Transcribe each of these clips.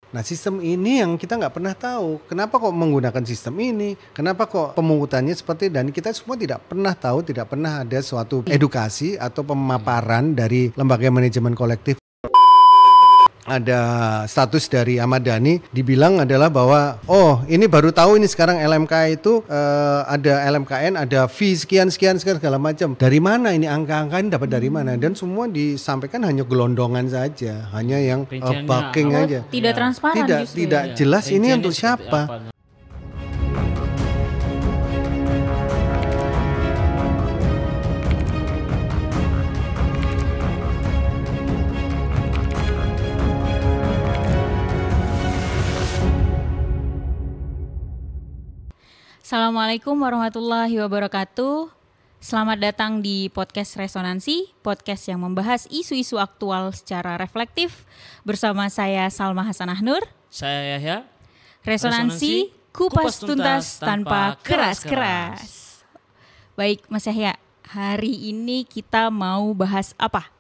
Nah sistem ini yang kita nggak pernah tahu. Kenapa kok menggunakan sistem ini? Kenapa kok pemungutannya seperti dan kita semua tidak pernah tahu, tidak pernah ada suatu edukasi atau pemaparan dari lembaga manajemen kolektif. Ada status dari Ahmad Dhani dibilang adalah bahwa ini baru tahu ini sekarang LMK itu ada LMKN, ada fee sekian segala macam. Dari mana ini angka-angka ini dapat dari mana? Dan semua disampaikan hanya gelondongan saja, hanya yang bulking aja. Tidak transparan. Tidak jelas ini untuk siapa. Assalamualaikum warahmatullahi wabarakatuh. Selamat datang di podcast Resonansi, podcast yang membahas isu-isu aktual secara reflektif. Bersama saya Salma Hasanah Nur. Saya Yahya. Resonansi, kupas tuntas tanpa keras-keras. Baik Mas Yahya, hari ini kita mau bahas apa?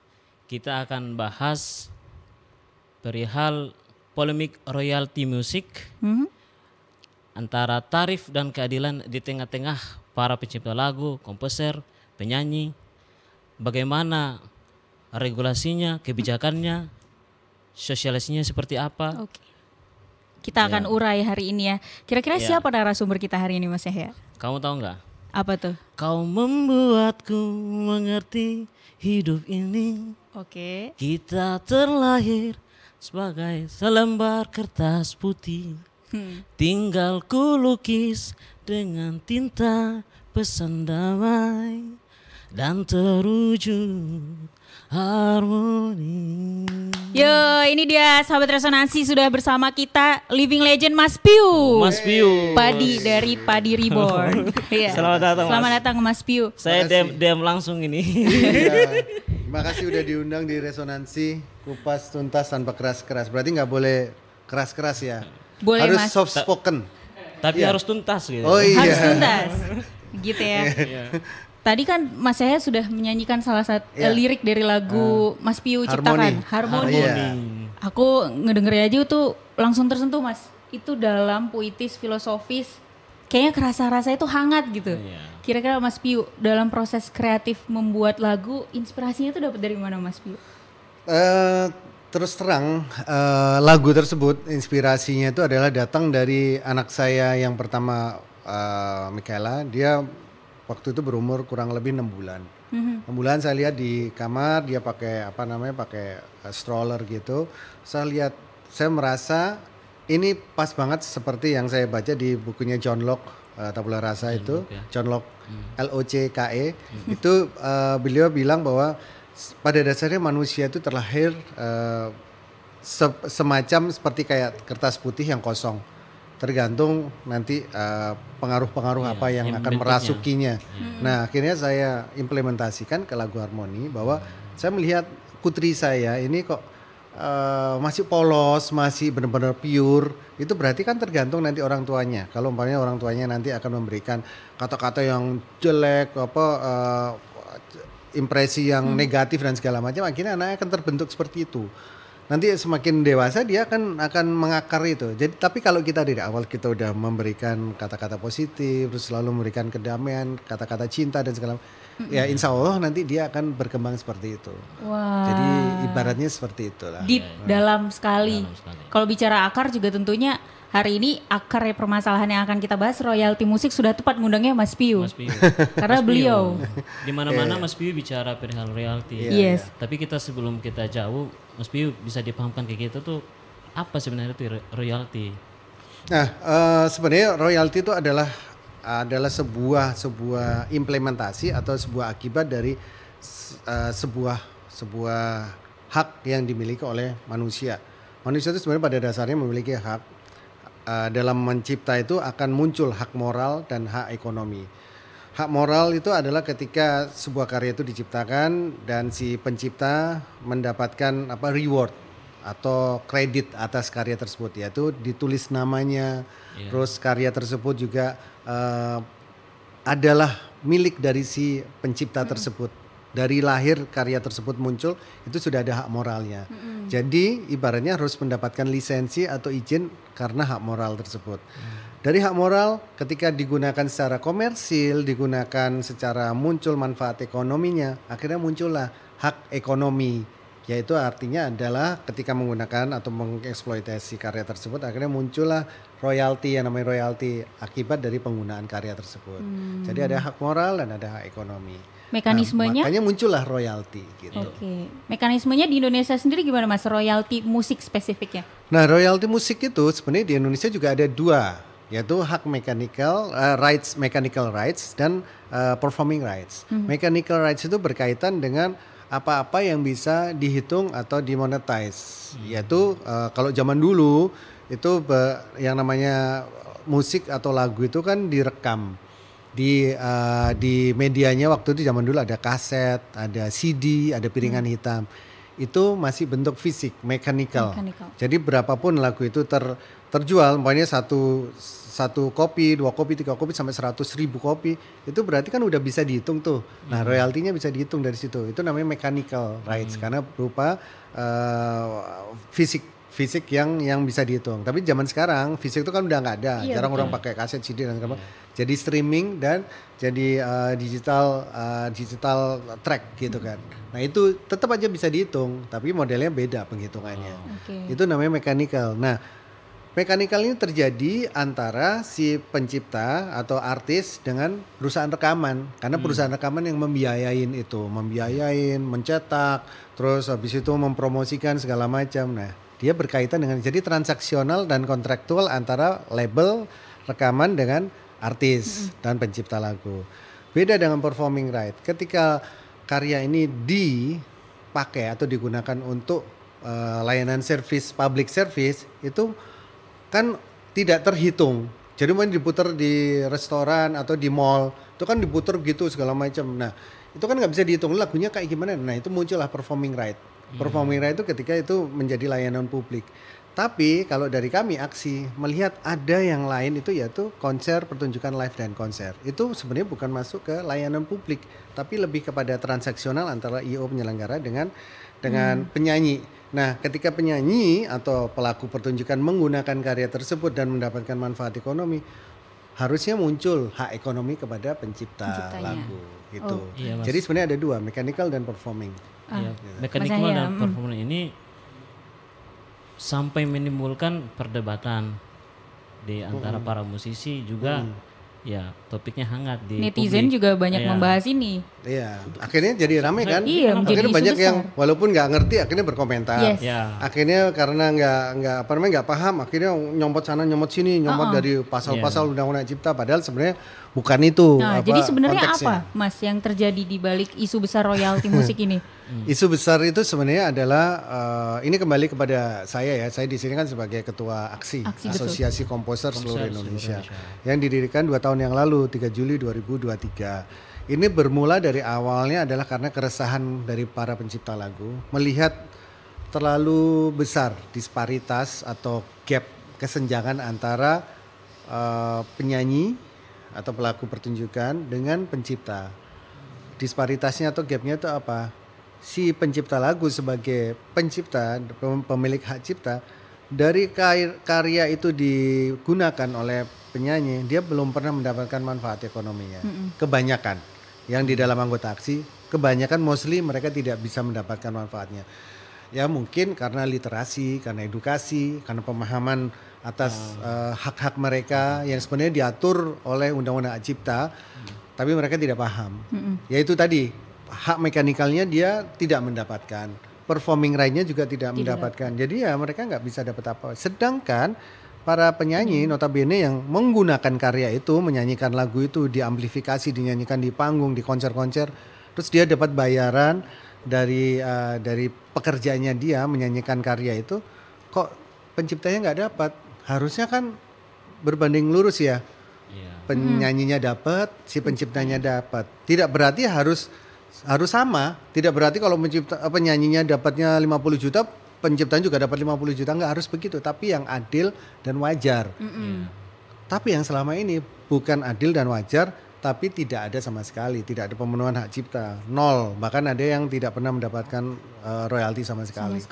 Kita akan bahas perihal polemik royalti musik. Antara tarif dan keadilan di tengah-tengah para pencipta lagu, komposer, penyanyi. Bagaimana regulasinya, kebijakannya, sosialisasinya seperti apa. Oke. Kita akan urai hari ini ya. Kira-kira siapa narasumber kita hari ini Mas Yahya? Kamu tahu nggak? Apa tuh? Kau membuatku mengerti hidup ini. Oke. Kita terlahir sebagai selembar kertas putih. Tinggal ku lukis dengan tinta pesan damai dan terwujud harmoni. Yo, ini dia sahabat Resonansi, sudah bersama kita living legend Mas Piu. Mas Piu. Padi dari Padi Reborn. Iya. Selamat datang, Mas. Selamat datang Mas Piu. Saya DM langsung ini. Terima kasih udah diundang di Resonansi kupas tuntas tanpa keras-keras. Berarti nggak boleh keras-keras ya. Boleh harus Mas. soft spoken. Tapi harus tuntas gitu. Oh iya. Harus tuntas. Gitu ya. Tadi kan Mas Yahya sudah menyanyikan salah satu lirik dari lagu Mas Piu ciptakan, Harmoni. Aku ngedenger aja tuh langsung tersentuh Mas. Itu dalam puitis, filosofis, kayaknya kerasa-rasa itu hangat gitu. Kira-kira Mas Piu dalam proses kreatif membuat lagu, inspirasinya itu dapat dari mana Mas Piu? Terus terang lagu tersebut inspirasinya itu adalah datang dari anak saya yang pertama, Michaela. Dia waktu itu berumur kurang lebih 6 bulan. 6 bulan saya lihat di kamar dia pakai pakai stroller gitu. Saya merasa ini pas banget seperti yang saya baca di bukunya John Locke, Tabula Rasa itu. John Locke, Locke. Itu beliau bilang bahwa pada dasarnya manusia itu terlahir semacam seperti kayak kertas putih yang kosong. Tergantung nanti pengaruh-pengaruh apa yang akan merasukinya. Nah akhirnya saya implementasikan ke lagu Harmoni bahwa saya melihat putri saya ini kok masih polos, masih benar-benar pure. Itu berarti kan tergantung nanti orang tuanya. Kalau umpamanya orang tuanya nanti akan memberikan kata-kata yang jelek, impresi yang negatif dan segala macam, akhirnya anaknya akan terbentuk seperti itu. Nanti semakin dewasa dia akan mengakar itu. Jadi tapi kalau kita dari awal kita udah memberikan kata-kata positif, terus selalu memberikan kedamaian, kata-kata cinta dan segala ya insya Allah nanti dia akan berkembang seperti itu. Wah. Jadi ibaratnya seperti itulah. Deep, dalam sekali. Kalau bicara akar juga tentunya hari ini akar permasalahan yang akan kita bahas royalti musik sudah tepat ngundangnya Mas Piu. Karena beliau di mana-mana Mas Piu bicara perihal royalti. Yes. Tapi sebelum kita jauh, Mas Piu bisa dipahamkan ke kita tuh apa sebenarnya itu royalti? Nah, sebenarnya royalti itu adalah sebuah implementasi atau sebuah akibat dari sebuah hak yang dimiliki oleh manusia. Manusia itu sebenarnya pada dasarnya memiliki hak. Dalam mencipta itu akan muncul hak moral dan hak ekonomi. Hak moral itu adalah ketika sebuah karya itu diciptakan dan si pencipta mendapatkan reward atau kredit atas karya tersebut, yaitu ditulis namanya. Terus karya tersebut juga adalah milik dari si pencipta tersebut. dari lahir karya tersebut muncul itu sudah ada hak moralnya. Jadi ibaratnya harus mendapatkan lisensi atau izin karena hak moral tersebut. Dari hak moral ketika digunakan secara komersil, digunakan secara muncul manfaat ekonominya, akhirnya muncullah hak ekonomi. Yaitu artinya adalah ketika menggunakan atau mengeksploitasi karya tersebut akhirnya muncullah royalti, yang namanya royalti akibat dari penggunaan karya tersebut. Jadi ada hak moral dan ada hak ekonomi. Mekanismenya? Makanya muncullah royalti gitu. Oke. Mekanismenya di Indonesia sendiri gimana Mas, royalti musik spesifiknya? Nah, royalti musik itu sebenarnya di Indonesia juga ada dua, yaitu hak mechanical rights dan performing rights. Mechanical rights itu berkaitan dengan apa-apa yang bisa dihitung atau dimonetize. Yaitu kalau zaman dulu itu yang namanya musik atau lagu itu kan direkam di medianya. Waktu itu zaman dulu ada kaset, ada CD, ada piringan hitam. Itu masih bentuk fisik, mechanical. Jadi berapapun lagu itu terjual, pokoknya satu kopi, 2 kopi, 3 kopi sampai 100.000 kopi, itu berarti kan udah bisa dihitung tuh. Nah, royaltinya bisa dihitung dari situ. Itu namanya mechanical rights karena berupa fisik yang bisa dihitung. Tapi zaman sekarang fisik itu kan udah nggak ada. Jarang orang pakai kaset, CD dan segala macam. Jadi streaming dan jadi digital track gitu kan. Nah, itu tetap aja bisa dihitung, tapi modelnya beda penghitungannya. Itu namanya mechanical. Nah, mechanical ini terjadi antara si pencipta atau artis dengan perusahaan rekaman. Karena perusahaan rekaman yang membiayain, mencetak, terus habis itu mempromosikan segala macam. Nah, dia berkaitan dengan, jadi transaksional dan kontraktual antara label rekaman dengan artis dan pencipta lagu. Beda dengan performing right. Ketika karya ini dipakai atau digunakan untuk layanan service, public service, itu kan tidak terhitung. Jadi main diputar di restoran atau di mall, itu kan diputar gitu segala macam. Nah, itu kan nggak bisa dihitung lagunya kayak gimana. Nah, itu muncullah performing right. Performing right itu ketika itu menjadi layanan publik. Tapi kalau dari kami aksi melihat ada yang lain itu, yaitu konser, pertunjukan live dan konser. Itu sebenarnya bukan masuk ke layanan publik, tapi lebih kepada transaksional antara IO penyelenggara dengan penyanyi. Nah, ketika penyanyi atau pelaku pertunjukan menggunakan karya tersebut dan mendapatkan manfaat ekonomi, harusnya muncul hak ekonomi kepada penciptanya lagu gitu. Jadi sebenarnya ada dua, mechanical dan performing. Mechanical dan performing ini sampai menimbulkan perdebatan di antara para musisi juga. Ya, topiknya hangat di netizen publik. Juga banyak membahas ini. Iya, akhirnya jadi ramai kan? Iya, akhirnya banyak yang walaupun nggak ngerti akhirnya berkomentar. Akhirnya karena nggak paham, akhirnya nyomot sana nyomot sini, nyomot dari pasal-pasal undang-undang cipta, padahal sebenarnya bukan itu. Nah, jadi sebenarnya konteksnya. Apa, Mas, yang terjadi di balik isu besar royalti musik ini? Isu besar itu sebenarnya adalah ini kembali kepada saya ya. Saya di sini kan sebagai ketua aksi Asosiasi Komposer Seluruh Indonesia yang didirikan 2 tahun yang lalu, 3 Juli 2023. Ini bermula dari awalnya adalah karena keresahan dari para pencipta lagu melihat terlalu besar disparitas atau gap, kesenjangan antara penyanyi atau pelaku pertunjukan dengan pencipta. Disparitasnya atau gapnya itu apa? Si pencipta lagu sebagai pencipta, pemilik hak cipta, dari karya itu digunakan oleh penyanyi, dia belum pernah mendapatkan manfaat ekonominya. Kebanyakan yang di dalam anggota aksi, kebanyakan mostly mereka tidak bisa mendapatkan manfaatnya. Ya mungkin karena literasi, karena edukasi, karena pemahaman atas hak-hak mereka yang sebenarnya diatur oleh Undang-Undang Hak Cipta, tapi mereka tidak paham. Yaitu tadi, hak mekanikalnya dia tidak mendapatkan, performing right-nya juga tidak mendapatkan. Jadi ya mereka nggak bisa dapat apa. Sedangkan para penyanyi notabene yang menggunakan karya itu, menyanyikan lagu itu, diamplifikasi, dinyanyikan di panggung, di konser-konser, terus dia dapat bayaran dari pekerjaannya dia menyanyikan karya itu, kok penciptanya nggak dapat? Harusnya kan berbanding lurus ya. Penyanyinya dapat, si penciptanya dapat. Tidak berarti harus sama, tidak berarti kalau penyanyinya dapatnya 50 juta, penciptanya juga dapat 50 juta, nggak harus begitu, tapi yang adil dan wajar. Tapi yang selama ini bukan adil dan wajar, tapi tidak ada sama sekali, tidak ada pemenuhan hak cipta, nol. Bahkan ada yang tidak pernah mendapatkan royalti sama sekali.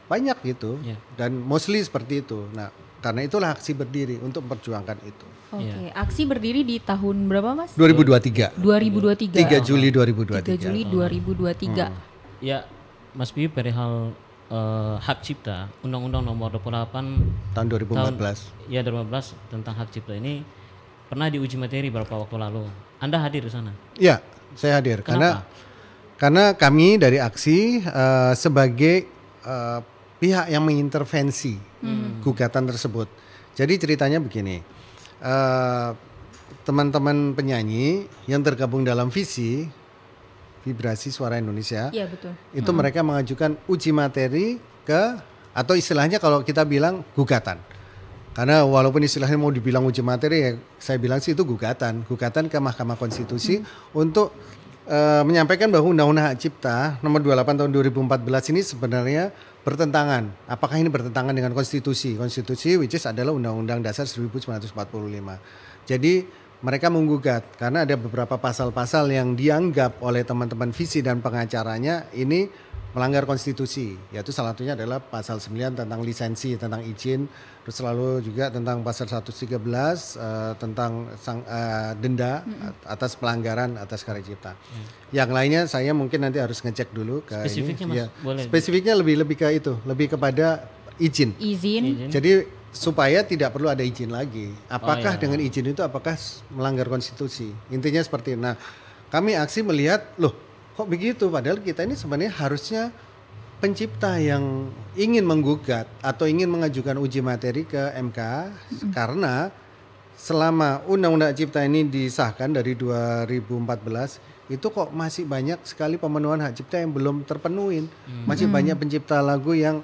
Banyak gitu, dan mostly seperti itu. Nah, karena itulah aksi berdiri untuk memperjuangkan itu. Oke, aksi berdiri di tahun berapa Mas? 2023. 3 Juli 2023. 3 Juli 2023. Ya, Mas Piyu perihal hak cipta, Undang-Undang Nomor 28 tahun 2014. Ya 2014 tentang hak cipta ini pernah diuji materi beberapa waktu lalu. Anda hadir di sana? Ya, saya hadir. Kenapa? Karena kami dari aksi sebagai pihak yang mengintervensi gugatan tersebut. Jadi ceritanya begini, teman-teman penyanyi yang tergabung dalam Vibrasi Suara Indonesia, ya, betul. Itu mereka mengajukan uji materi atau istilahnya kalau kita bilang gugatan. Karena walaupun istilahnya mau dibilang uji materi, ya saya bilang sih itu gugatan ke Mahkamah Konstitusi untuk menyampaikan bahwa Undang-Undang Hak Cipta Nomor 28 tahun 2014 ini sebenarnya bertentangan. Apakah ini bertentangan dengan konstitusi? Konstitusi which is adalah Undang-Undang Dasar 1945. Jadi mereka menggugat karena ada beberapa pasal-pasal yang dianggap oleh teman-teman visi dan pengacaranya ini melanggar konstitusi, yaitu salah satunya adalah pasal 9 tentang lisensi, tentang izin, terus selalu juga tentang pasal 113 tentang denda atas pelanggaran atas karya cipta. Yang lainnya saya mungkin nanti harus ngecek dulu ke spesifiknya ini. Mas, boleh. Spesifiknya lebih ke itu, lebih kepada izin. Jadi supaya tidak perlu ada izin lagi. Apakah dengan izin itu apakah melanggar konstitusi? Intinya seperti itu. Nah, kami aksi melihat loh kok begitu, padahal kita ini sebenarnya harusnya pencipta yang ingin menggugat atau ingin mengajukan uji materi ke MK karena selama Undang-Undang Cipta ini disahkan dari 2014 itu kok masih banyak sekali pemenuhan hak cipta yang belum terpenuhi. Masih banyak pencipta lagu yang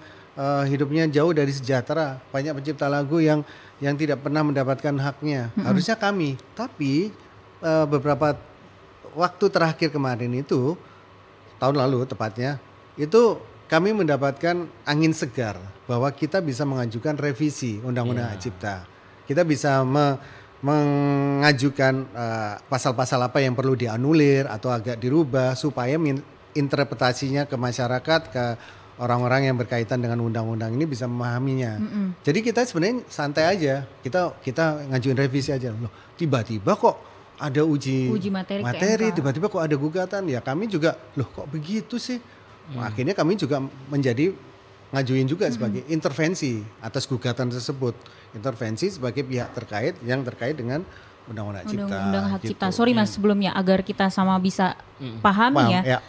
hidupnya jauh dari sejahtera, banyak pencipta lagu yang tidak pernah mendapatkan haknya. Harusnya kami, tapi beberapa waktu terakhir kemarin itu, tahun lalu tepatnya, itu kami mendapatkan angin segar bahwa kita bisa mengajukan revisi Undang-Undang Hak Cipta. Kita bisa mengajukan pasal-pasal apa yang perlu dianulir atau agak dirubah supaya interpretasinya ke masyarakat, ke orang-orang yang berkaitan dengan undang-undang ini bisa memahaminya. Jadi kita sebenarnya santai aja, kita ngajuin revisi aja. Loh, tiba-tiba kok ada uji materi tiba-tiba kok ada gugatan, ya kami juga loh kok begitu sih. Akhirnya kami juga ngajuin juga sebagai intervensi atas gugatan tersebut, intervensi sebagai pihak terkait yang terkait dengan Undang-Undang Cipta. Undang-Undang Hak Cipta. Sorry Mas, sebelumnya agar kita sama bisa pahami ya.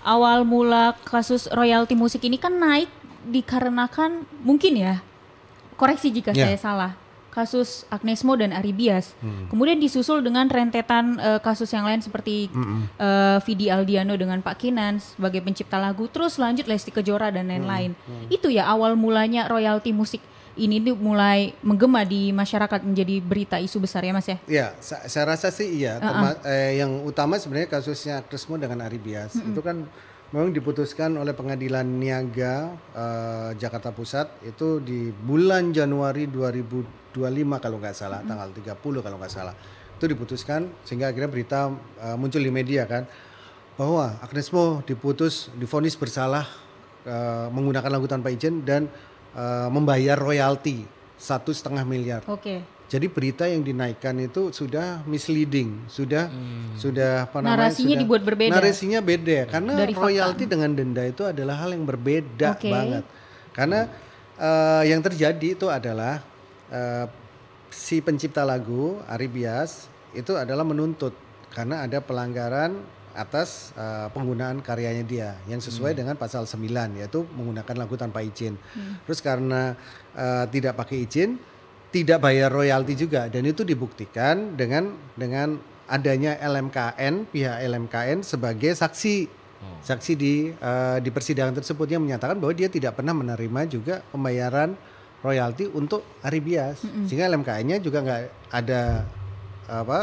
Awal mula kasus royalti musik ini kan naik dikarenakan mungkin ya, koreksi jika saya salah, kasus Agnes Mo dan Ari Bias. Kemudian disusul dengan rentetan kasus yang lain seperti Vidi Aldiano dengan Pak Kinan sebagai pencipta lagu, terus lanjut Lesti Kejora dan lain-lain. Itu ya awal mulanya royalti musik ini tuh mulai menggema di masyarakat, menjadi berita isu besar ya Mas ya? Iya, saya rasa sih iya. Yang utama sebenarnya kasusnya Agnes Mo dengan Ari Bias. Itu kan memang diputuskan oleh Pengadilan Niaga Jakarta Pusat itu di bulan Januari 2025 kalau nggak salah, tanggal 30 kalau nggak salah. Itu diputuskan sehingga akhirnya berita muncul di media kan bahwa Agnes Mo divonis bersalah menggunakan lagu tanpa izin dan membayar royalti 1,5 miliar. Jadi berita yang dinaikkan itu sudah misleading, sudah apa namanya? Narasinya dibuat berbeda. Narasinya beda karena royalti dengan denda itu adalah hal yang berbeda banget. Karena yang terjadi itu adalah si pencipta lagu Ari Bias itu adalah menuntut karena ada pelanggaran atas penggunaan karyanya dia yang sesuai dengan pasal 9 yaitu menggunakan lagu tanpa izin. Terus karena tidak pakai izin, tidak bayar royalti juga, dan itu dibuktikan dengan adanya LMKN, pihak LMKN sebagai saksi di persidangan tersebut yang menyatakan bahwa dia tidak pernah menerima juga pembayaran royalti untuk Ari Bias, sehingga LMKN-nya juga nggak ada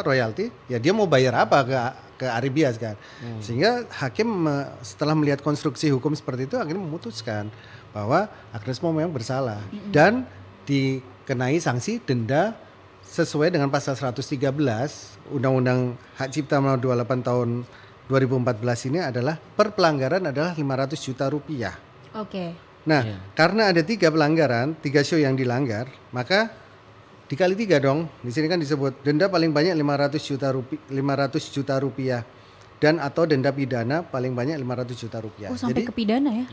royalti, ya dia mau bayar apa ke Ari Bias kan, sehingga hakim setelah melihat konstruksi hukum seperti itu akhirnya memutuskan bahwa Agnes Mo memang bersalah dan dikenai sanksi denda sesuai dengan pasal 113 Undang-Undang Hak Cipta Nomor 28 tahun 2014 ini adalah per pelanggaran adalah 500 juta rupiah. Oke. Nah, karena ada 3 pelanggaran, 3 show yang dilanggar, maka dikali 3 dong. Di sini kan disebut denda paling banyak 500 juta rupiah dan atau denda pidana paling banyak 500 juta rupiah. Oh, sampai ke pidana ya?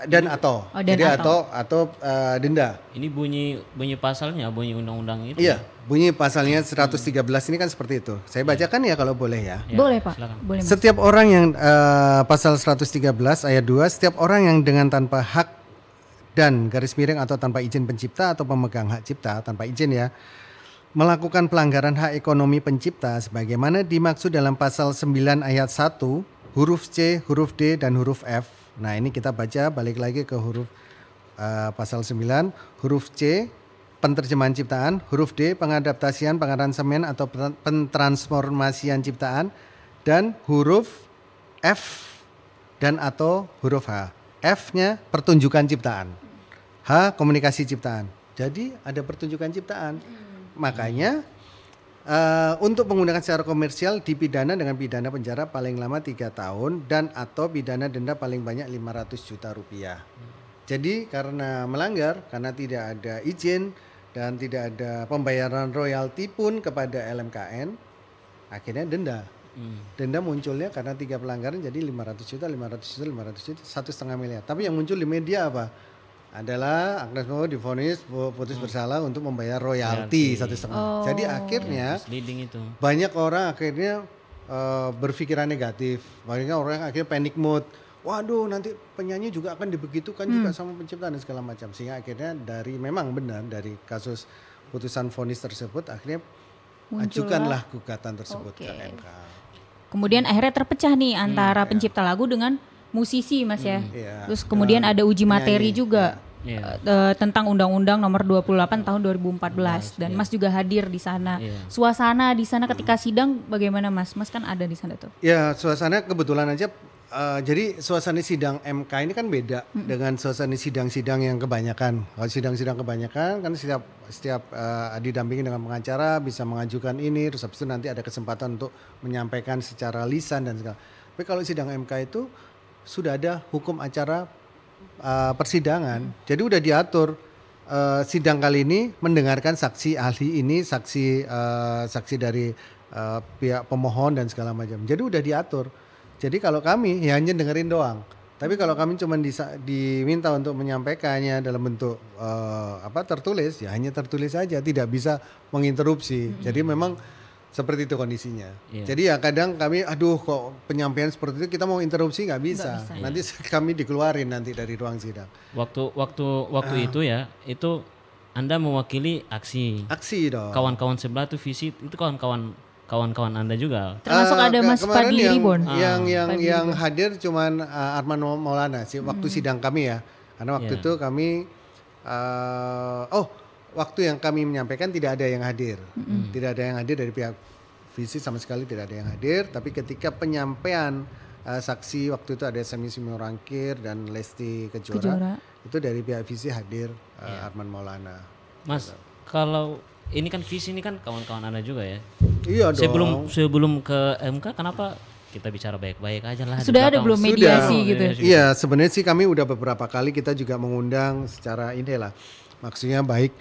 Dan atau. Dan jadi atau denda. Ini bunyi pasalnya, bunyi undang-undang itu. Iya, bunyi pasalnya 113 ini kan seperti itu. Saya bacakan ya kalau boleh ya. Boleh Pak. Silakan. Boleh Mas. Setiap orang yang pasal 113 ayat 2, setiap orang yang dengan tanpa hak dan garis miring atau tanpa izin pencipta atau pemegang hak cipta, tanpa izin ya, melakukan pelanggaran hak ekonomi pencipta sebagaimana dimaksud dalam pasal 9 ayat 1, huruf C, huruf D dan huruf F. Nah, ini kita baca balik lagi ke huruf pasal 9, huruf C penterjemahan ciptaan, huruf D pengadaptasian, pengaransemen atau pentransformasian ciptaan, dan huruf F dan atau huruf H. F-nya pertunjukan ciptaan, H komunikasi ciptaan. Jadi ada pertunjukan ciptaan. Makanya untuk menggunakan secara komersial dipidana dengan pidana penjara paling lama 3 tahun dan atau pidana denda paling banyak 500 juta rupiah. Jadi karena melanggar, karena tidak ada izin dan tidak ada pembayaran royalti pun kepada LMKN, akhirnya denda. Denda munculnya karena 3 pelanggaran jadi 500 juta, 1,5 miliar. Tapi yang muncul di media apa? Adalah Agnes Mo divonis putus bersalah untuk membayar royalti 1,5. Jadi akhirnya banyak orang akhirnya berpikiran negatif. Banyak orang akhirnya panic mode. Waduh, nanti penyanyi juga akan dibegitukan juga sama pencipta dan segala macam. Sehingga akhirnya memang benar dari kasus putusan vonis tersebut akhirnya ajukanlah gugatan tersebut ke MK. Kemudian akhirnya terpecah nih antara pencipta lagu dengan musisi Mas ya. Terus kemudian ada uji materi juga tentang Undang-Undang Nomor 28 tahun 2014 dan Mas juga hadir di sana. Suasana di sana ketika sidang bagaimana Mas? Mas kan ada di sana tuh. Ya, suasana kebetulan aja jadi suasana sidang MK ini kan beda dengan suasana sidang-sidang yang kebanyakan. Kalau sidang-sidang kebanyakan kan setiap didampingi dengan pengacara bisa mengajukan ini, terus habis itu nanti ada kesempatan untuk menyampaikan secara lisan dan segala. Tapi kalau sidang MK itu sudah ada hukum acara persidangan. Jadi udah diatur sidang kali ini mendengarkan saksi ahli ini, saksi dari pihak pemohon dan segala macam. Jadi udah diatur. Jadi kalau kami ya hanya dengerin doang. Tapi kalau kami cuma diminta untuk menyampaikannya dalam bentuk tertulis, ya hanya tertulis saja, tidak bisa menginterupsi. Jadi memang seperti itu kondisinya. Jadi ya kadang kami, kok penyampaian seperti itu kita mau interupsi nggak bisa. Nanti kami dikeluarin nanti dari ruang sidang. Waktu itu ya, itu Anda mewakili aksi. Aksi dong. Kawan-kawan sebelah tuh visit itu kawan-kawan Anda juga. Termasuk ada Mas Fadli Ribon. Yang hadir cuman Arman Maulana sih waktu sidang kami ya. Karena waktu itu kami waktu yang kami menyampaikan tidak ada yang hadir. Tidak ada yang hadir dari pihak visi sama sekali tidak ada yang hadir. Tapi ketika penyampaian saksi waktu itu ada Semi Simorangkir dan Lesti Kejora. Itu dari pihak visi hadir Arman Maulana. Mas, kalau ini kan visi ini kan kawan-kawan Anda juga ya. Iya dong. Sebelum ke MK kenapa kita bicara baik-baik aja lah. Sudah ada belum mediasi gitu? Iya, sebenarnya sih kami udah beberapa kali kita juga mengundang secara inilah. Maksudnya baik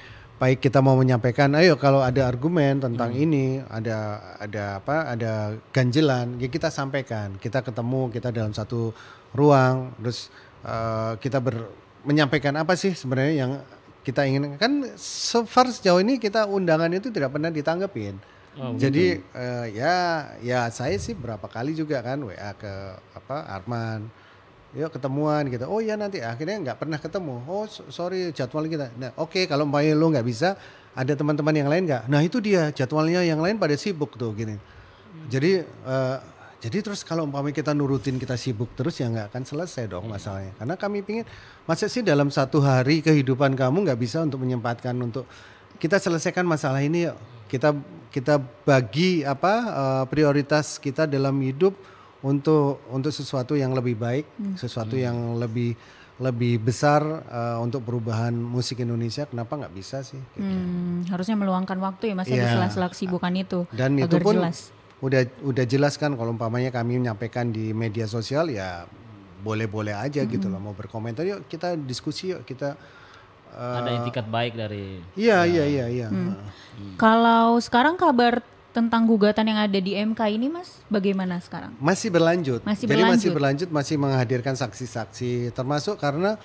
kita mau menyampaikan, ayo kalau ada argumen tentang ini, ada ganjelan, ya kita sampaikan. Kita ketemu, kita dalam satu ruang, terus kita menyampaikan apa sih sebenarnya yang kita ingin. Kan so far sejauh ini kita undangan itu tidak pernah ditanggepin. Jadi ya saya sih berapa kali juga kan WA ke Arman. Yuk ketemuan gitu. Oh iya nanti akhirnya nggak pernah ketemu. Oh sorry jadwal kita. Nah oke, kalau umpamanya lo nggak bisa, ada teman-teman yang lain nggak? Nah itu dia jadwalnya yang lain pada sibuk tuh gini. Jadi terus kalau umpamanya kita nurutin kita sibuk terus ya nggak akan selesai dong masalahnya. Karena kami pingin masa sih dalam satu hari kehidupan kamu nggak bisa untuk menyempatkan untuk kita selesaikan masalah ini. Kita bagi prioritas kita dalam hidup untuk sesuatu yang lebih baik, sesuatu yang lebih lebih besar untuk perubahan musik Indonesia, kenapa nggak bisa sih? Gitu. Harusnya meluangkan waktu ya Mas di sela-sela kesibukan itu. Dan itu pun jelas. udah jelas kan kalau umpamanya kami menyampaikan di media sosial ya boleh-boleh aja gitu loh, mau berkomentar yuk kita diskusi yuk kita. Ada itikat baik dari. Iya. Kalau sekarang kabar tentang gugatan yang ada di MK ini Mas, bagaimana sekarang? Masih berlanjut. Masih menghadirkan saksi-saksi, termasuk karena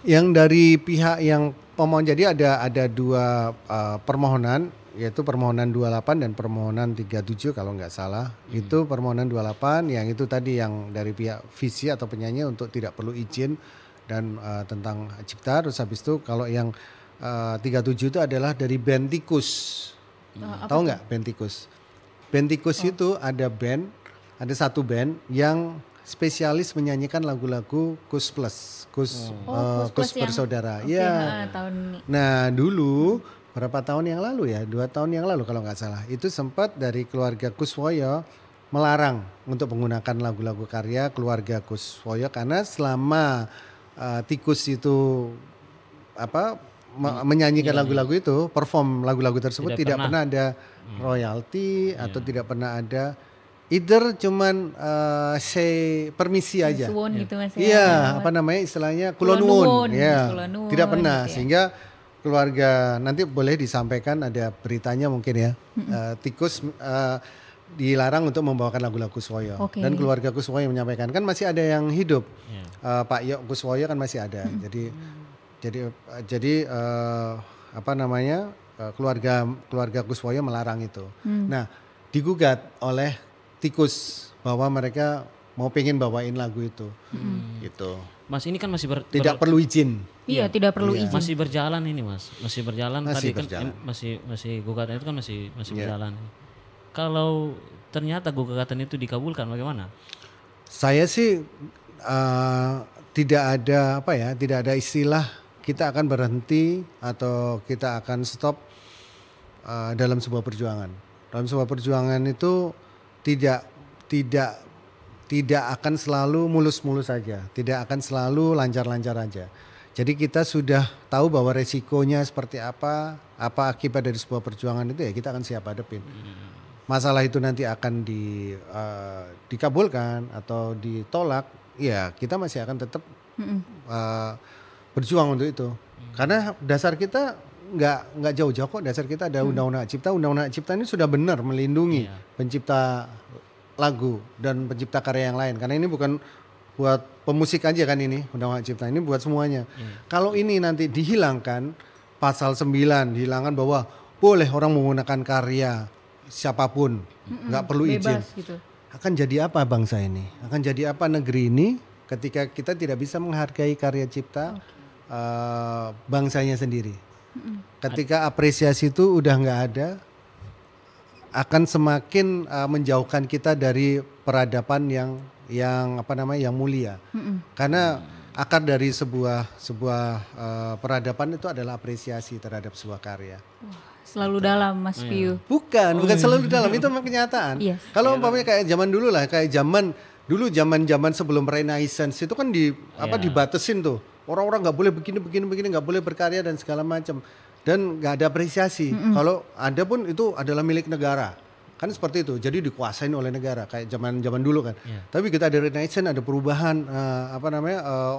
yang dari pihak yang pemohon, jadi ada dua permohonan, yaitu permohonan 28 dan permohonan 37 kalau nggak salah. Itu permohonan 28 yang itu tadi yang dari pihak visi atau penyanyi untuk tidak perlu izin dan tentang cipta. Terus habis itu kalau yang 37 itu adalah dari band Tikus. Tahu nggak band Tikus? Band Tikus itu ada satu band yang spesialis menyanyikan lagu-lagu Kus Plus, Kus Bersaudara. Iya. Tahun ini. Nah dulu berapa tahun yang lalu ya, 2 tahun yang lalu kalau nggak salah, itu sempat dari keluarga Kuswoyo melarang untuk menggunakan lagu-lagu karya keluarga Kuswoyo karena selama Tikus itu menyanyikan lagu-lagu itu, perform lagu-lagu tersebut tidak pernah ada royalti atau tidak pernah ada either cuman say permisi aja. Gitu Mas, iya, apa namanya istilahnya kulonwun. Ya, tidak pernah gitu ya. Sehingga keluarga nanti boleh disampaikan ada beritanya mungkin ya. Tikus dilarang untuk membawakan lagu-lagu Kuswoyo. Dan keluarga Kuswoyo menyampaikan kan masih ada yang hidup. Pak Yok Kuswoyo kan masih ada. Jadi apa namanya keluarga Kuswoyo melarang itu. Nah digugat oleh Tikus bahwa mereka mau pengen bawain lagu itu, gitu. Mas ini kan masih tidak perlu izin. Iya tidak perlu izin. Masih berjalan ini Mas, masih berjalan. Tadi kan masih gugatan itu kan masih berjalan. Kalau ternyata gugatan itu dikabulkan bagaimana? Saya sih tidak ada istilah kita akan berhenti atau kita akan stop dalam sebuah perjuangan. Dalam sebuah perjuangan itu tidak akan selalu mulus-mulus saja, tidak akan selalu lancar-lancar aja. Jadi kita sudah tahu bahwa resikonya seperti apa akibat dari sebuah perjuangan itu ya kita akan siap hadapin. Masalah itu nanti akan dikabulkan atau ditolak, ya kita masih akan tetap berjuang untuk itu. Karena dasar kita nggak jauh-jauh kok, dasar kita ada undang-undang hak cipta. Undang-undang hak cipta ini sudah benar melindungi pencipta lagu dan pencipta karya yang lain. Karena ini bukan buat pemusik aja kan ini, undang-undang hak cipta ini buat semuanya. Kalau ini nanti dihilangkan, pasal 9 dihilangkan bahwa boleh orang menggunakan karya siapapun, nggak perlu izin. Gitu. Akan jadi apa bangsa ini? Akan jadi apa negeri ini ketika kita tidak bisa menghargai karya cipta bangsanya sendiri? Ketika apresiasi itu udah nggak ada, akan semakin menjauhkan kita dari peradaban yang mulia. Karena akar dari sebuah peradaban itu adalah apresiasi terhadap sebuah karya. Selalu dalam Mas Piu. Bukan selalu dalam, itu memang kenyataan. Yes. Kalau umpamanya kayak zaman dulu lah, kayak zaman sebelum Renaissance itu kan dibatasin tuh. Orang-orang nggak boleh begini, nggak boleh berkarya dan segala macam. Dan nggak ada apresiasi. Kalau ada pun itu adalah milik negara. Kan seperti itu. Jadi dikuasain oleh negara kayak zaman dulu kan. Tapi kita ada Renaissance, ada perubahan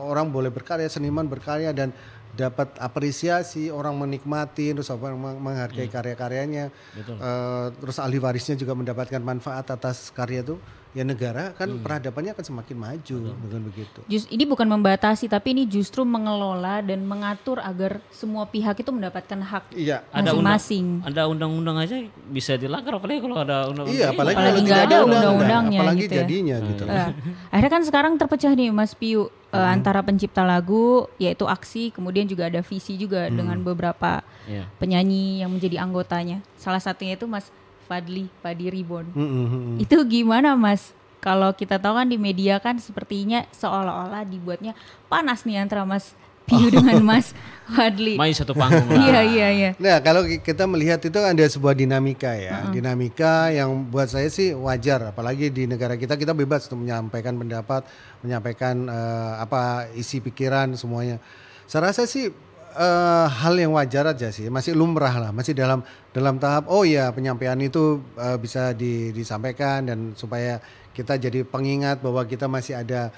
orang boleh berkarya, seniman berkarya dan dapat apresiasi, orang menikmati, terus menghargai karya-karyanya. Terus ahli warisnya juga mendapatkan manfaat atas karya itu. Ya negara kan peradabannya akan semakin maju dengan begitu. Ini bukan membatasi, tapi ini justru mengelola dan mengatur agar semua pihak itu mendapatkan hak masing-masing. Ada undang-undang aja bisa dilanggar, apalagi kalau ada undang-undang. Iya, apalagi kalau tidak ada undang-undangnya, apalagi gitu jadinya gitu. Akhirnya kan sekarang terpecah nih Mas Piu antara pencipta lagu, yaitu Aksi, kemudian juga ada Visi juga dengan beberapa penyanyi yang menjadi anggotanya. Salah satunya itu Mas Padi Reborn. Itu gimana Mas? Kalau kita tahu kan di media kan sepertinya seolah-olah dibuatnya panas nih antara Mas Piu dengan Mas Fadli. Main satu panggung lah. Iya. Nah kalau kita melihat itu ada sebuah dinamika ya, dinamika yang buat saya sih wajar, apalagi di negara kita bebas untuk menyampaikan pendapat, menyampaikan isi pikiran semuanya. Saya rasa sih hal yang wajar aja sih, masih lumrah lah, masih dalam tahap penyampaian itu bisa disampaikan dan supaya kita jadi pengingat bahwa kita masih ada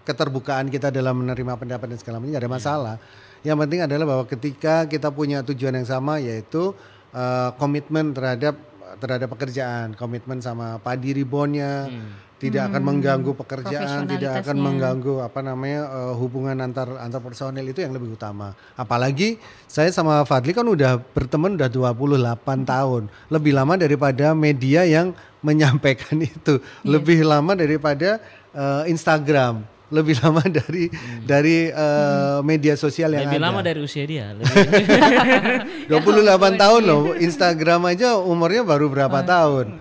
keterbukaan kita dalam menerima pendapat dan segala macam, nggak ada masalah. Yang penting adalah bahwa ketika kita punya tujuan yang sama, yaitu komitmen terhadap pekerjaan, komitmen sama padi ribonnya, tidak akan mengganggu pekerjaan, tidak akan mengganggu hubungan antar personel, itu yang lebih utama. Apalagi saya sama Fadli kan udah berteman udah 28 tahun, lebih lama daripada media yang menyampaikan itu, lebih lama daripada Instagram, lebih lama dari media sosial yang lebih ada. Lama dari usia dia. 28 tahun loh. Instagram aja umurnya baru berapa tahun.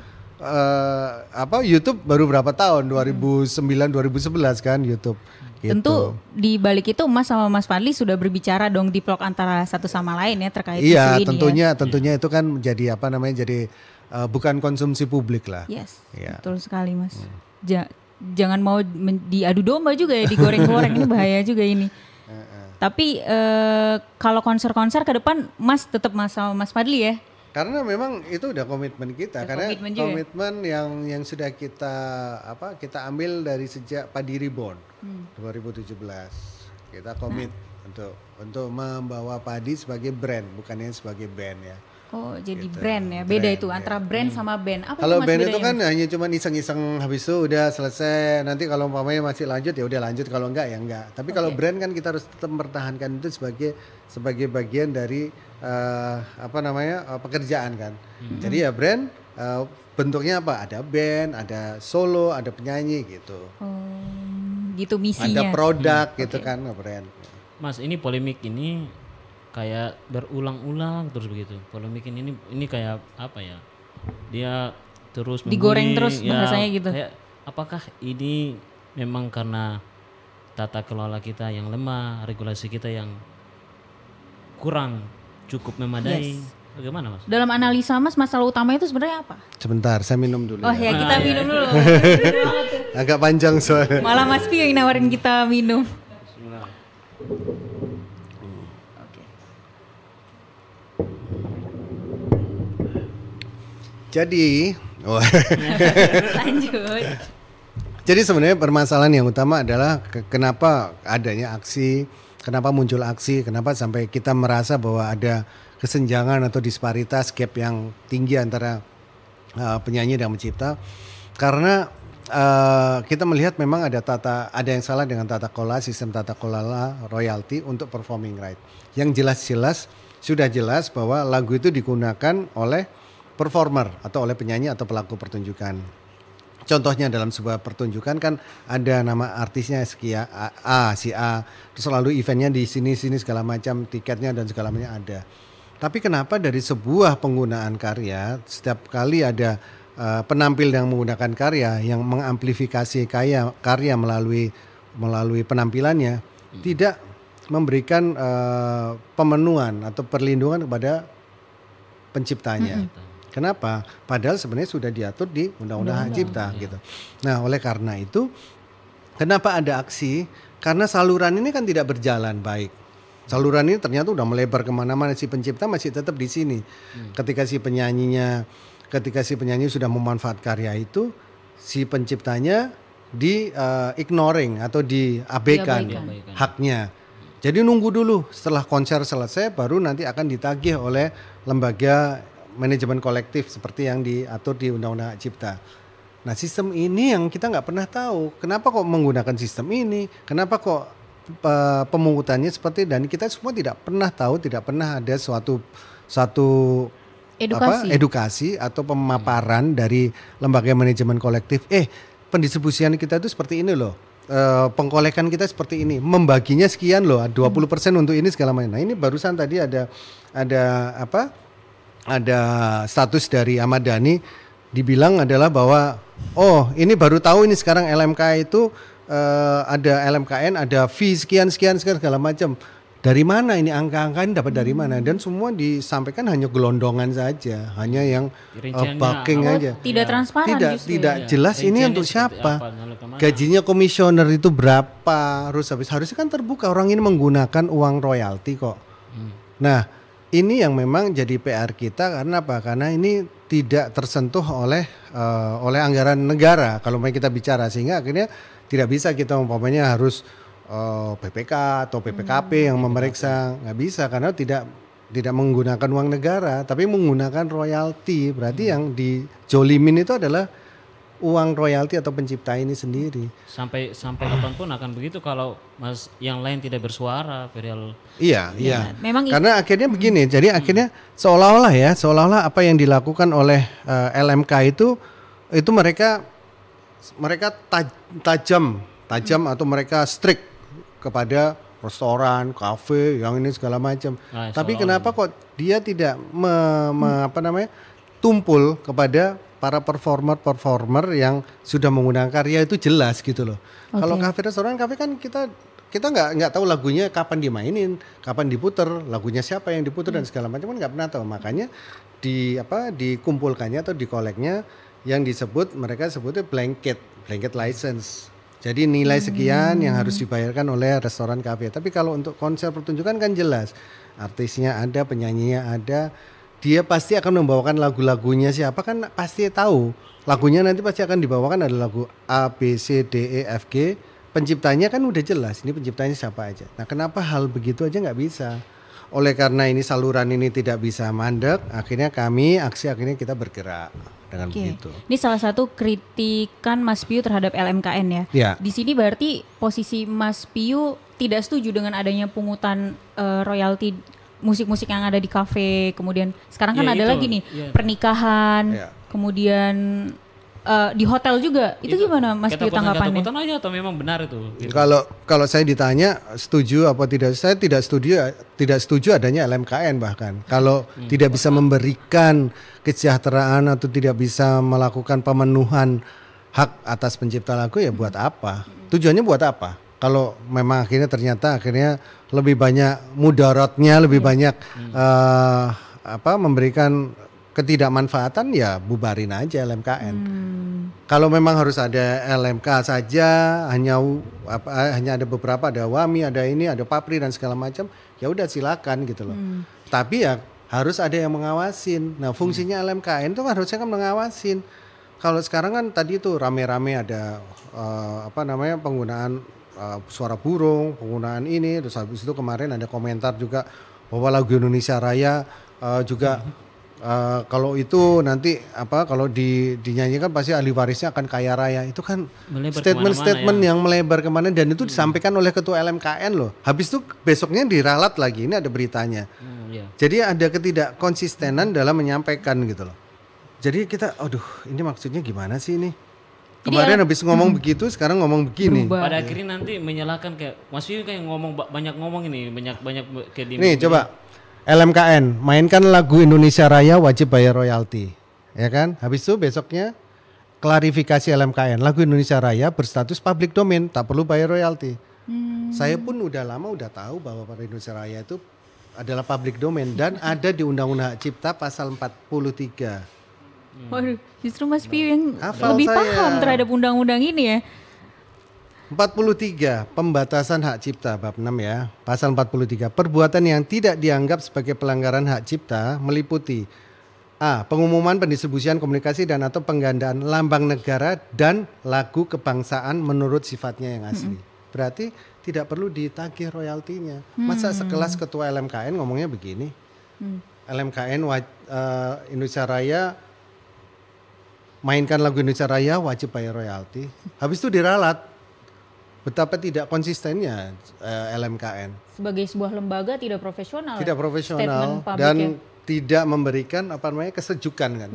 YouTube baru berapa tahun? 2009 2011 kan YouTube. Gitu. Tentu di balik itu Mas sama Mas Fadli sudah berbicara dong di vlog antara satu sama lain ya terkait isu ini. Tentunya itu kan jadi jadi bukan konsumsi publik lah. Yes. Ya. Betul sekali Mas. Jangan mau diadu domba juga ya, digoreng-goreng, ini bahaya juga ini. Tapi kalau konser-konser ke depan Mas tetap sama Mas Fadli ya? Karena memang itu udah komitmen kita, karena komitmen yang sudah kita ambil dari sejak Padi Reborn 2017. Kita komit untuk membawa padi sebagai brand, bukannya sebagai band ya. Oh jadi gitu. Brand ya, beda itu antara brand sama band. Kalau band itu kan hanya cuma iseng-iseng, habis itu udah selesai. Nanti kalau umpamanya masih lanjut ya udah lanjut, kalau enggak ya enggak. Tapi kalau brand kan kita harus tetap mempertahankan itu sebagai bagian dari pekerjaan kan. Jadi ya brand bentuknya apa? Ada band, ada solo, ada penyanyi gitu. Gitu misinya. Ada produk gitu kan brand. Mas, ini polemik ini kayak berulang-ulang terus begitu. Polemik ini kayak apa ya? Dia terus digoreng terus bahasanya gitu. Kayak, apakah ini memang karena tata kelola kita yang lemah, regulasi kita yang kurang cukup memadai? Yes. Bagaimana Mas? Dalam analisa Mas, masalah utama itu sebenarnya apa? Sebentar, saya minum dulu. Oh ya, kita minum dulu. Agak panjang soalnya. Malah Mas Pio yang nawarin kita minum. Jadi, lanjut. Jadi sebenarnya permasalahan yang utama adalah kenapa adanya aksi, kenapa muncul aksi, kenapa sampai kita merasa bahwa ada kesenjangan atau disparitas gap yang tinggi antara penyanyi dan pencipta. Karena kita melihat memang ada yang salah dengan sistem tata kelola royalti untuk performing right. Yang jelas-jelas sudah jelas bahwa lagu itu digunakan oleh performer atau oleh penyanyi atau pelaku pertunjukan. Contohnya dalam sebuah pertunjukan kan ada nama artisnya si A, terus lalu eventnya di sini segala macam, tiketnya dan segala macam ada. Tapi kenapa dari sebuah penggunaan karya setiap kali ada penampil yang menggunakan karya yang mengamplifikasi karya melalui penampilannya tidak memberikan pemenuhan atau perlindungan kepada penciptanya? Kenapa? Padahal sebenarnya sudah diatur di Undang-Undang Hak Cipta gitu. Nah, oleh karena itu kenapa ada aksi? Karena saluran ini kan tidak berjalan baik. Saluran ini ternyata udah melebar kemana-mana, si pencipta masih tetap di sini. Ketika si penyanyi sudah memanfaat karya itu, si penciptanya ignoring atau diabaikan haknya. Jadi nunggu dulu setelah konser selesai baru nanti akan ditagih oleh lembaga manajemen kolektif seperti yang diatur di Undang-Undang Hak Cipta. Nah sistem ini yang kita nggak pernah tahu. Kenapa kok menggunakan sistem ini? Kenapa kok pemungutannya seperti, dan kita semua tidak pernah tahu, tidak pernah ada suatu edukasi atau pemaparan dari lembaga manajemen kolektif. Pendistribusian kita itu seperti ini loh. Pengkolekan kita seperti ini, membaginya sekian loh, 20% untuk ini segala macam. Nah ini barusan tadi ada status dari Ahmad Dhani dibilang adalah bahwa ini baru tahu ini sekarang LMK itu ada LMKN, ada fee sekian segala macam. Dari mana ini angka-angka ini dapat dari mana? Dan semua disampaikan hanya gelondongan saja, hanya yang backing aja. Tidak transparan tidak jelas ini untuk siapa. Gajinya komisioner itu berapa? Harusnya kan terbuka, orang ini menggunakan uang royalti kok. Nah, ini yang memang jadi PR kita karena apa? Karena ini tidak tersentuh oleh anggaran negara kalau kita bicara, sehingga akhirnya tidak bisa kita umpamanya harus BPK atau BPKP yang memeriksa, nggak bisa karena tidak menggunakan uang negara tapi menggunakan royalti. Berarti yang dijolimin itu adalah uang royalti atau pencipta ini sendiri. Sampai kapanpun akan begitu kalau Mas yang lain tidak bersuara, Perial. Iya. Memang karena akhirnya begini, jadi akhirnya seolah-olah apa yang dilakukan oleh LMK itu mereka tajam atau mereka strict kepada restoran, kafe, yang ini segala macam. Tapi kenapa kok dia tidak tumpul kepada para performer yang sudah menggunakan karya itu jelas gitu loh. Kalau kafe restoran kan kita nggak tahu lagunya kapan dimainin, kapan diputer, lagunya siapa yang diputer dan segala macam kan nggak pernah tahu. Makanya dikumpulkannya atau dikoleknya yang mereka sebutnya blanket license. Jadi nilai sekian yang harus dibayarkan oleh restoran kafe. Tapi kalau untuk konser pertunjukan kan jelas. Artisnya ada, penyanyinya ada. Dia pasti akan membawakan lagu-lagunya siapa kan pasti tahu. Lagunya nanti pasti akan dibawakan ada lagu A, B, C, D, E, F, G. Penciptanya kan udah jelas. Ini penciptanya siapa aja. Nah kenapa hal begitu aja nggak bisa? Oleh karena ini saluran ini tidak bisa mandek, akhirnya kita bergerak. Begitu. Ini salah satu kritikan Mas Piyu terhadap LMKN ya. Di sini berarti posisi Mas Piyu tidak setuju dengan adanya pungutan royalti musik-musik yang ada di kafe. Kemudian sekarang kan ada lagi nih pernikahan, kemudian di hotel juga. Itu gimana Mas Piyu tanggapannya? Ketakutan aja atau memang benar itu? Gitu. Kalau saya ditanya setuju apa tidak, saya tidak setuju adanya LMKN bahkan. Kalau tidak bisa memberikan kesejahteraan atau tidak bisa melakukan pemenuhan hak atas pencipta lagu ya buat apa? Tujuannya buat apa? Kalau memang ternyata lebih banyak mudaratnya, lebih banyak memberikan ketidakmanfaatan ya bubarin aja LMKN. Kalau memang harus ada LMK saja, hanya ada beberapa, ada WAMI, ada ini, ada Papri dan segala macam, ya udah silakan gitu loh. Tapi ya harus ada yang mengawasin. Nah fungsinya LMKN itu harusnya kan mengawasin. Kalau sekarang kan tadi itu rame-rame ada penggunaan suara burung, penggunaan ini, terus habis itu kemarin ada komentar juga bahwa lagu Indonesia Raya juga kalau itu nanti kalau dinyanyikan pasti ahli warisnya akan kaya raya. Itu kan statement yang melebar kemana dan itu disampaikan oleh ketua LMKN loh. Habis itu besoknya diralat lagi, ini ada beritanya. Jadi ada ketidakkonsistenan dalam menyampaikan gitu loh. Jadi kita ini maksudnya gimana sih ini? Kemarin habis ngomong begitu, sekarang ngomong begini. Pada akhirnya nanti menyalahkan kayak Mas Piyu kayak banyak ngomong ini, banyak kayak nih coba LMKN mainkan lagu Indonesia Raya wajib bayar royalti, ya kan? Habis itu besoknya klarifikasi LMKN, lagu Indonesia Raya berstatus public domain, tak perlu bayar royalti. Saya pun udah tahu bahwa Indonesia Raya itu adalah public domain dan ada di Undang-Undang Hak Cipta pasal 43. Waduh, justru Mas Piyu yang lebih paham terhadap undang-undang ini ya. 43 pembatasan hak cipta bab 6 ya. Pasal 43 perbuatan yang tidak dianggap sebagai pelanggaran hak cipta meliputi A. Pengumuman, pendistribusian, komunikasi dan atau penggandaan lambang negara dan lagu kebangsaan menurut sifatnya yang asli. Berarti tidak perlu ditagih royaltinya. Masa sekelas ketua LMKN ngomongnya begini? LMKN Indonesia Raya mainkan lagu Indonesia Raya wajib bayar royalti. Habis itu diralat. Betapa tidak konsistennya LMKN. Sebagai sebuah lembaga tidak profesional. Tidak profesional dan tidak memberikan kesejukan kan.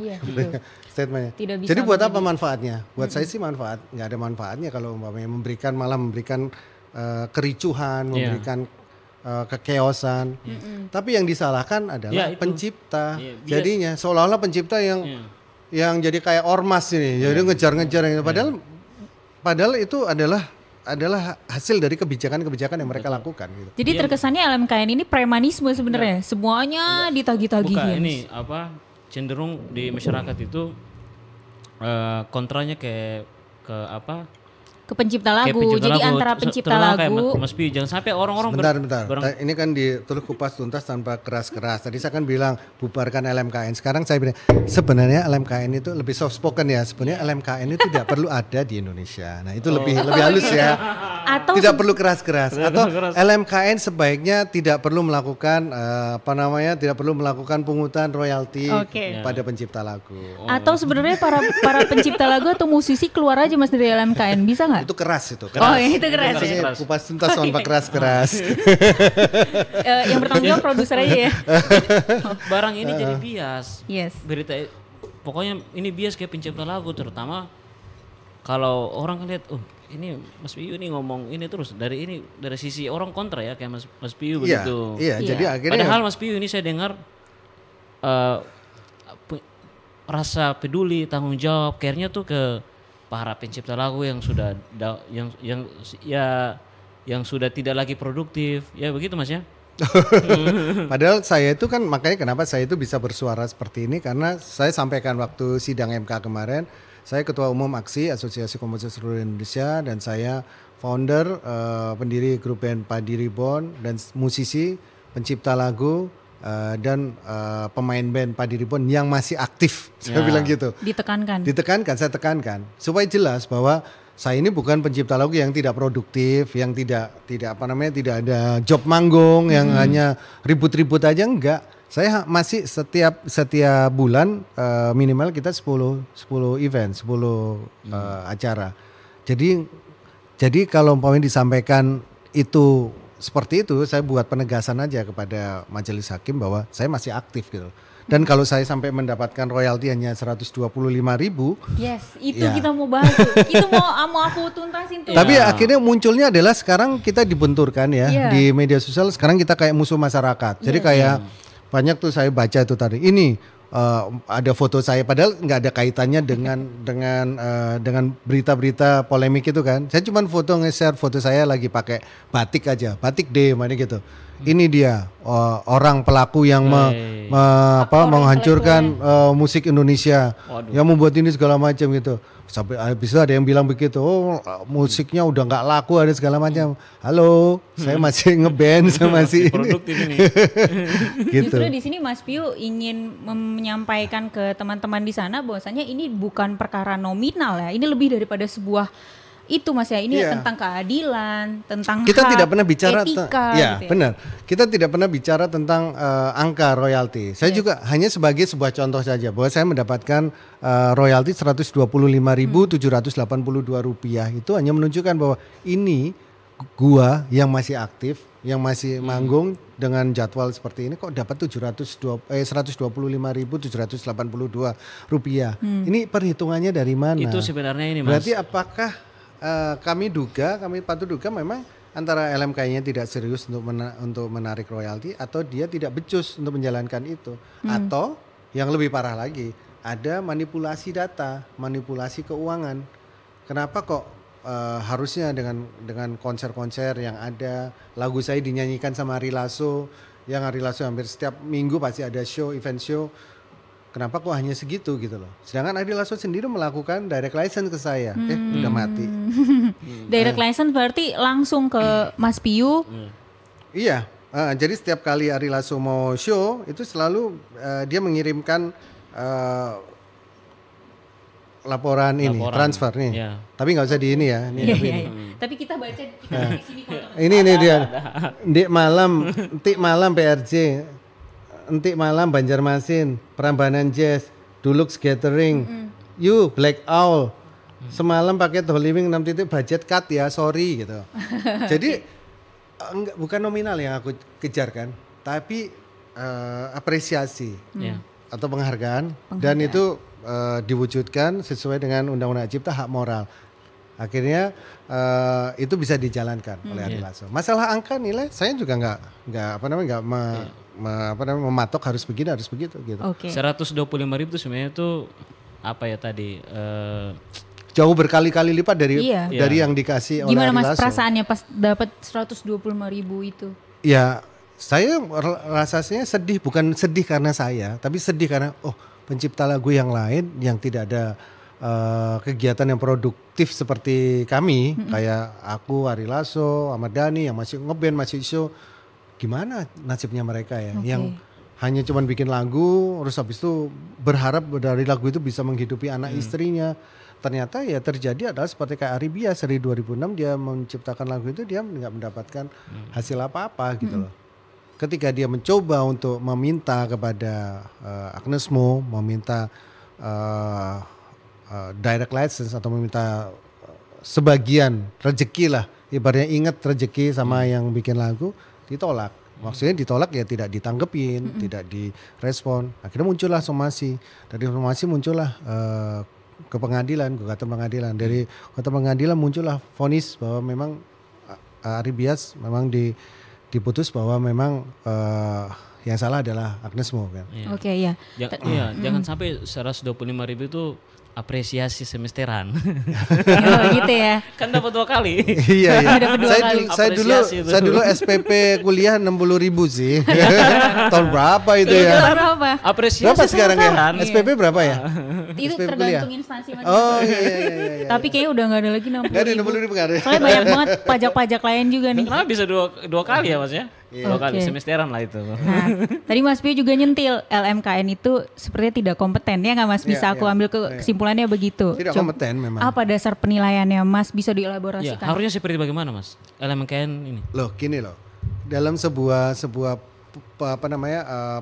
Statementnya. Jadi buat apa manfaatnya? Buat saya sih nggak ada manfaatnya kalau malah memberikan kericuhan, memberikan kekeosan. Tapi yang disalahkan adalah pencipta. Jadinya seolah-olah pencipta yang jadi kayak ormas ini, jadi ngejar-ngejar. Padahal itu adalah adalah hasil dari kebijakan-kebijakan yang mereka lakukan gitu. Jadi terkesannya LMKN ini premanisme sebenarnya. Semuanya ditagih-tagihin. Bukan ini cenderung di masyarakat itu kontranya ke pencipta lagu. Jadi antara pencipta lagu. Mas Piu, jangan sampai orang-orang bentar. Ini kan ditulis kupas tuntas tanpa keras-keras. Tadi saya kan bilang bubarkan LMKN. Sekarang saya bilang sebenarnya LMKN itu lebih soft spoken ya. Sebenarnya LMKN itu tidak perlu ada di Indonesia. Nah, itu lebih halus ya. Atau tidak perlu keras-keras. Atau LMKN sebaiknya tidak perlu melakukan tidak perlu melakukan pungutan royalti pada pencipta lagu. Atau sebenarnya para pencipta lagu atau musisi keluar aja Mas dari LMKN, bisa nggak? Itu keras itu. Oh itu keras ya. Kupas tuntas tanpa keras-keras. Yang bertanggung jawab produser aja ya. Barang ini jadi bias. Yes. Berita pokoknya ini bias kayak pencipta lagu, terutama kalau orang lihat ini Mas Piu ini ngomong ini terus dari sisi orang kontra ya kayak Mas Piu begitu. Iya, jadi akhirnya padahal Mas Piu ini saya dengar rasa peduli, tanggung jawab, care-nya tuh ke para pencipta lagu yang sudah yang sudah tidak lagi produktif. Ya begitu Mas ya. Padahal saya itu kan makanya kenapa saya itu bisa bersuara seperti ini karena saya sampaikan waktu sidang MK kemarin, saya Ketua Umum AKSI Asosiasi Komposer Seluruh Indonesia dan saya founder pendiri grup band Padi Reborn dan musisi, pencipta lagu dan pemain band Padi Reborn yang masih aktif. Saya bilang gitu. Saya tekankan supaya jelas bahwa saya ini bukan pencipta lagu yang tidak produktif, yang tidak ada job manggung, yang hanya ribut-ribut aja, enggak. Saya masih setiap bulan minimal kita 10 event, 10 acara. Jadi kalau umpamanya disampaikan itu seperti itu, saya buat penegasan aja kepada majelis hakim bahwa saya masih aktif gitu. Dan kalau saya sampai mendapatkan royalti hanya 125.000. Yes, itu kita mau bahas tuh. Itu mau aku tuntasin tuh. Tapi akhirnya munculnya adalah sekarang kita dibenturkan ya di media sosial. Sekarang kita kayak musuh masyarakat. Jadi kayak banyak tuh saya baca itu tadi. Ini ada foto saya padahal nggak ada kaitannya dengan berita-berita polemik itu kan. Saya cuma nge-share foto saya lagi pakai batik aja, batik deh mana gitu. Ini dia orang pelaku yang menghancurkan musik Indonesia. Waduh. Yang membuat ini segala macam gitu. Sampai habis itu ada yang bilang begitu, musiknya udah nggak laku ada segala macam. Halo, saya masih ngeband, saya masih produktif ini. Gitu. Justru di sini Mas Piu ingin menyampaikan ke teman-teman di sana bahwasanya ini bukan perkara nominal ya, ini lebih daripada sebuah itu Mas ya, ini tentang keadilan, tentang kita hak, tidak pernah bicara etika. Ya, gitu ya. Benar. Kita tidak pernah bicara tentang angka royalti. Saya juga hanya sebagai sebuah contoh saja bahwa saya mendapatkan royalti 125.782 rupiah. Itu hanya menunjukkan bahwa ini gua yang masih aktif, yang masih manggung dengan jadwal seperti ini kok dapat 125.782 rupiah. Ini perhitungannya dari mana? Itu sebenarnya ini Mas. Berarti apakah kami patut duga memang antara LMK-nya tidak serius untuk menarik royalti atau dia tidak becus untuk menjalankan itu, atau yang lebih parah lagi ada manipulasi data, manipulasi keuangan. Kenapa kok harusnya dengan konser-konser yang ada lagu saya dinyanyikan sama Ari Lasso, yang Ari Lasso hampir setiap minggu pasti ada event show. Kenapa kok hanya segitu gitu loh. Sedangkan Ari Lasso sendiri melakukan direct license ke saya. Udah mati. Direct license berarti langsung ke Mas Piu. Iya. Jadi setiap kali Ari Lasso mau show itu selalu dia mengirimkan laporan transfer nih. Yeah. Tapi nggak usah di ini ya. Tapi kita baca di sini kok. Ini dia. Ntik malam PRJ. Entik malam Banjarmasin, Prambanan Jazz, Dulux Gathering, You Black Owl, semalam pakai Doliving 6 titik budget cut ya, sorry gitu. Jadi bukan nominal yang aku kejar kan, tapi apresiasi atau penghargaan. Dan itu diwujudkan sesuai dengan Undang-Undang Cipta Hak Moral. Akhirnya itu bisa dijalankan oleh Ari Lasso. Masalah angka nilai saya juga nggak mematok harus begini harus begitu gitu. 125.000 itu sebenarnya itu apa ya tadi? jauh berkali-kali lipat dari Iya. yang dikasih oleh Gimana Ari Mas Lasso. perasaannya pas dapat 125.000 itu? Ya, saya rasanya sedih, bukan sedih karena saya, tapi sedih karena pencipta lagu yang lain yang tidak ada kegiatan yang produktif seperti kami, kayak aku, Ari Lasso, Ahmad Dhani yang masih ngeband, masih show, gimana nasibnya mereka ya, yang hanya cuman bikin lagu, terus habis itu berharap dari lagu itu bisa menghidupi anak istrinya. Ternyata ya terjadi adalah seperti kayak Ari Bias dari 2006 dia menciptakan lagu itu, dia nggak mendapatkan hasil apa-apa gitu loh. Ketika dia mencoba untuk meminta kepada Agnes Mo, meminta direct license atau meminta sebagian rezeki lah, ibaratnya ingat rezeki sama yang bikin lagu, ditolak. Maksudnya ditolak ya tidak ditanggepin, tidak direspon. Akhirnya muncullah somasi. Dari somasi muncullah ke pengadilan, gugatan pengadilan. Dari gugatan pengadilan muncullah vonis bahwa memang Ari Bias memang diputus bahwa memang yang salah adalah Agnes Mo kan. Oke, ya. Jangan sampai 125.000 itu apresiasi semesteran. Oh gitu ya. Kan dapat 2 kali. Iya. Dapat 2 kali. Saya dulu SPP kuliah 60.000 sih. Tahun berapa itu ya? Tahun berapa? Apresiasi Berapa sekarang ya? semesteran. SPP berapa ya? Itu SPP tergantung kuliah. instansi masing-masing. Oh iya. Tapi kayaknya udah nggak ada lagi 60.000. Gak ada 60.000 kan? Soalnya banyak banget pajak-pajak lain juga nih. Kenapa bisa dua kali ya Mas ya? 2 kali Oke. semesteran lah itu. Nah, tadi Mas Pio juga nyentil LMKN itu sepertinya tidak kompeten ya nggak Mas? Bisa aku ambil kesimpulannya begitu. Tidak kompeten memang. Apa dasar penilaiannya Mas? Bisa Ya, dielaborasikan? harusnya seperti bagaimana Mas? LMKN ini. Loh gini loh, dalam sebuah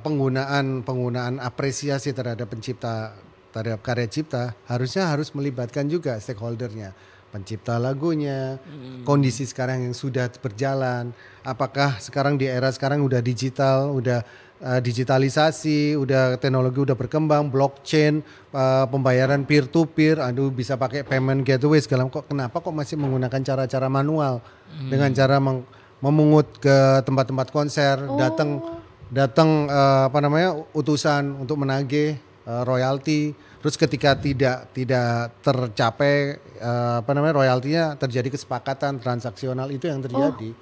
penggunaan apresiasi terhadap pencipta, terhadap karya cipta, harus melibatkan juga stakeholdernya, pencipta lagunya, kondisi sekarang yang sudah berjalan, apakah sekarang di era sekarang udah digital, udah digitalisasi, udah teknologi udah berkembang, blockchain, pembayaran peer to peer, bisa pakai payment gateway segala, kenapa kok masih menggunakan cara-cara manual dengan cara memungut ke tempat-tempat konser, datang utusan untuk menagih royalti, terus ketika tidak tercapai royaltinya, terjadi kesepakatan transaksional, itu yang terjadi.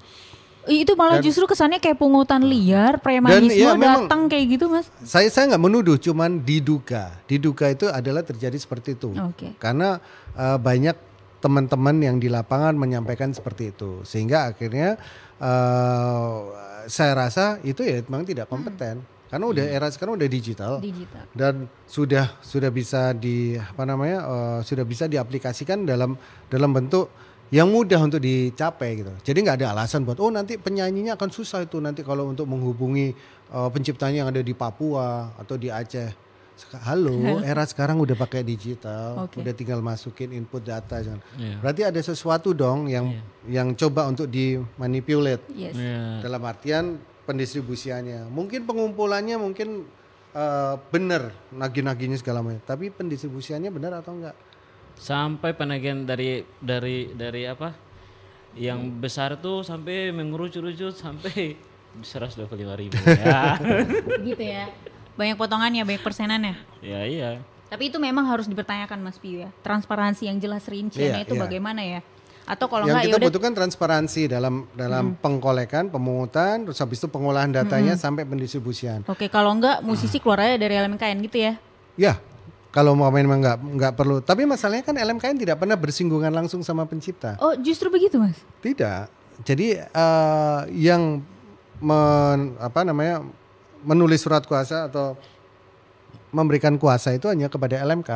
Itu malah justru kesannya kayak pungutan liar, premanisme datang kayak gitu Mas. Saya nggak menuduh, cuman diduga itu adalah terjadi seperti itu. Karena banyak teman-teman yang di lapangan menyampaikan seperti itu, sehingga akhirnya saya rasa itu ya memang tidak kompeten. Karena udah era sekarang udah digital. Dan sudah bisa sudah bisa diaplikasikan dalam bentuk yang mudah untuk dicapai gitu. Jadi nggak ada alasan buat nanti penyanyinya akan susah itu nanti kalau untuk menghubungi penciptanya yang ada di Papua atau di Aceh. Halo, era sekarang udah pakai digital, udah tinggal masukin input data. Berarti ada sesuatu dong yang coba untuk dimanipulate. Dalam artian pendistribusiannya. Mungkin pengumpulannya mungkin benar, nagih-nagihnya segala macam, tapi pendistribusiannya benar atau enggak? Sampai penagihan dari apa yang besar tuh sampai mengerucut sampai 125.000 ya. Gitu ya, banyak potongannya, banyak persenannya. Ya iya. Tapi itu memang harus dipertanyakan Mas Pio ya, transparansi yang jelas rinciannya itu bagaimana ya? Atau kalau yang enggak kita butuhkan transparansi dalam pengkolekan, pemungutan, terus habis itu pengolahan datanya sampai pendistribusian. Oke, kalau enggak musisi keluar aja dari LMKN gitu ya? Ya. Kalau mau memang nggak perlu. Tapi masalahnya kan LMKN tidak pernah bersinggungan langsung sama pencipta. Oh, justru begitu Mas? Tidak. Jadi yang menulis surat kuasa atau memberikan kuasa itu hanya kepada LMK.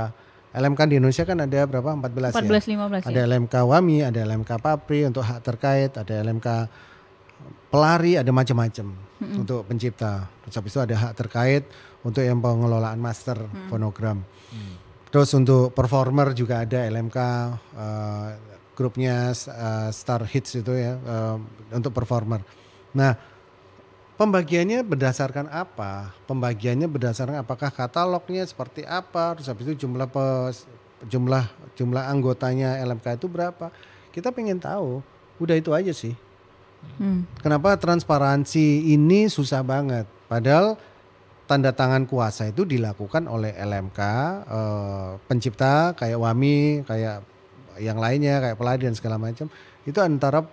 LMK di Indonesia kan ada berapa? 14 ya? 15 Ada LMK WAMI, ada LMK PAPRI untuk hak terkait, ada LMK pelari, ada macam-macam untuk pencipta. Terus habis itu ada hak terkait untuk yang pengelolaan master fonogram. Terus untuk performer juga ada LMK, grupnya Star Hits itu ya, untuk performer. Nah, pembagiannya berdasarkan apa? Pembagiannya berdasarkan apakah katalognya seperti apa? Terus habis itu jumlah anggotanya LMK itu berapa? Kita pengen tahu. Udah itu aja sih. Kenapa transparansi ini susah banget? Padahal tanda tangan kuasa itu dilakukan oleh LMK, pencipta kayak WAMI, kayak yang lainnya kayak Peladi dan segala macam itu antara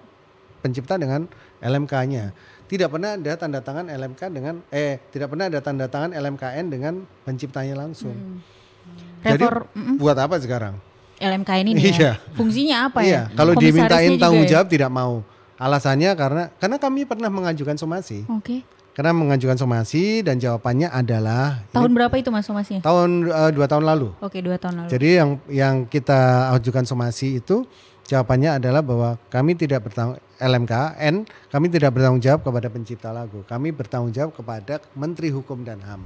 pencipta dengan LMK-nya. Tidak pernah ada tanda tangan LMK dengan tidak pernah ada tanda tangan LMKN dengan penciptanya langsung. Jadi buat apa sekarang? LMKN ini ya. Fungsinya apa ya? Kalau dimintain tanggung jawab tidak mau. Alasannya karena kami pernah mengajukan somasi. Oke. Karena mengajukan somasi dan jawabannya adalah tahun berapa itu Mas somasinya? Tahun 2 tahun lalu. Oke, 2 tahun lalu. Jadi yang kita ajukan somasi itu jawabannya adalah bahwa kami tidak bertanggung LMKN, kami tidak bertanggung jawab kepada pencipta lagu. Kami bertanggung jawab kepada Menteri Hukum dan HAM.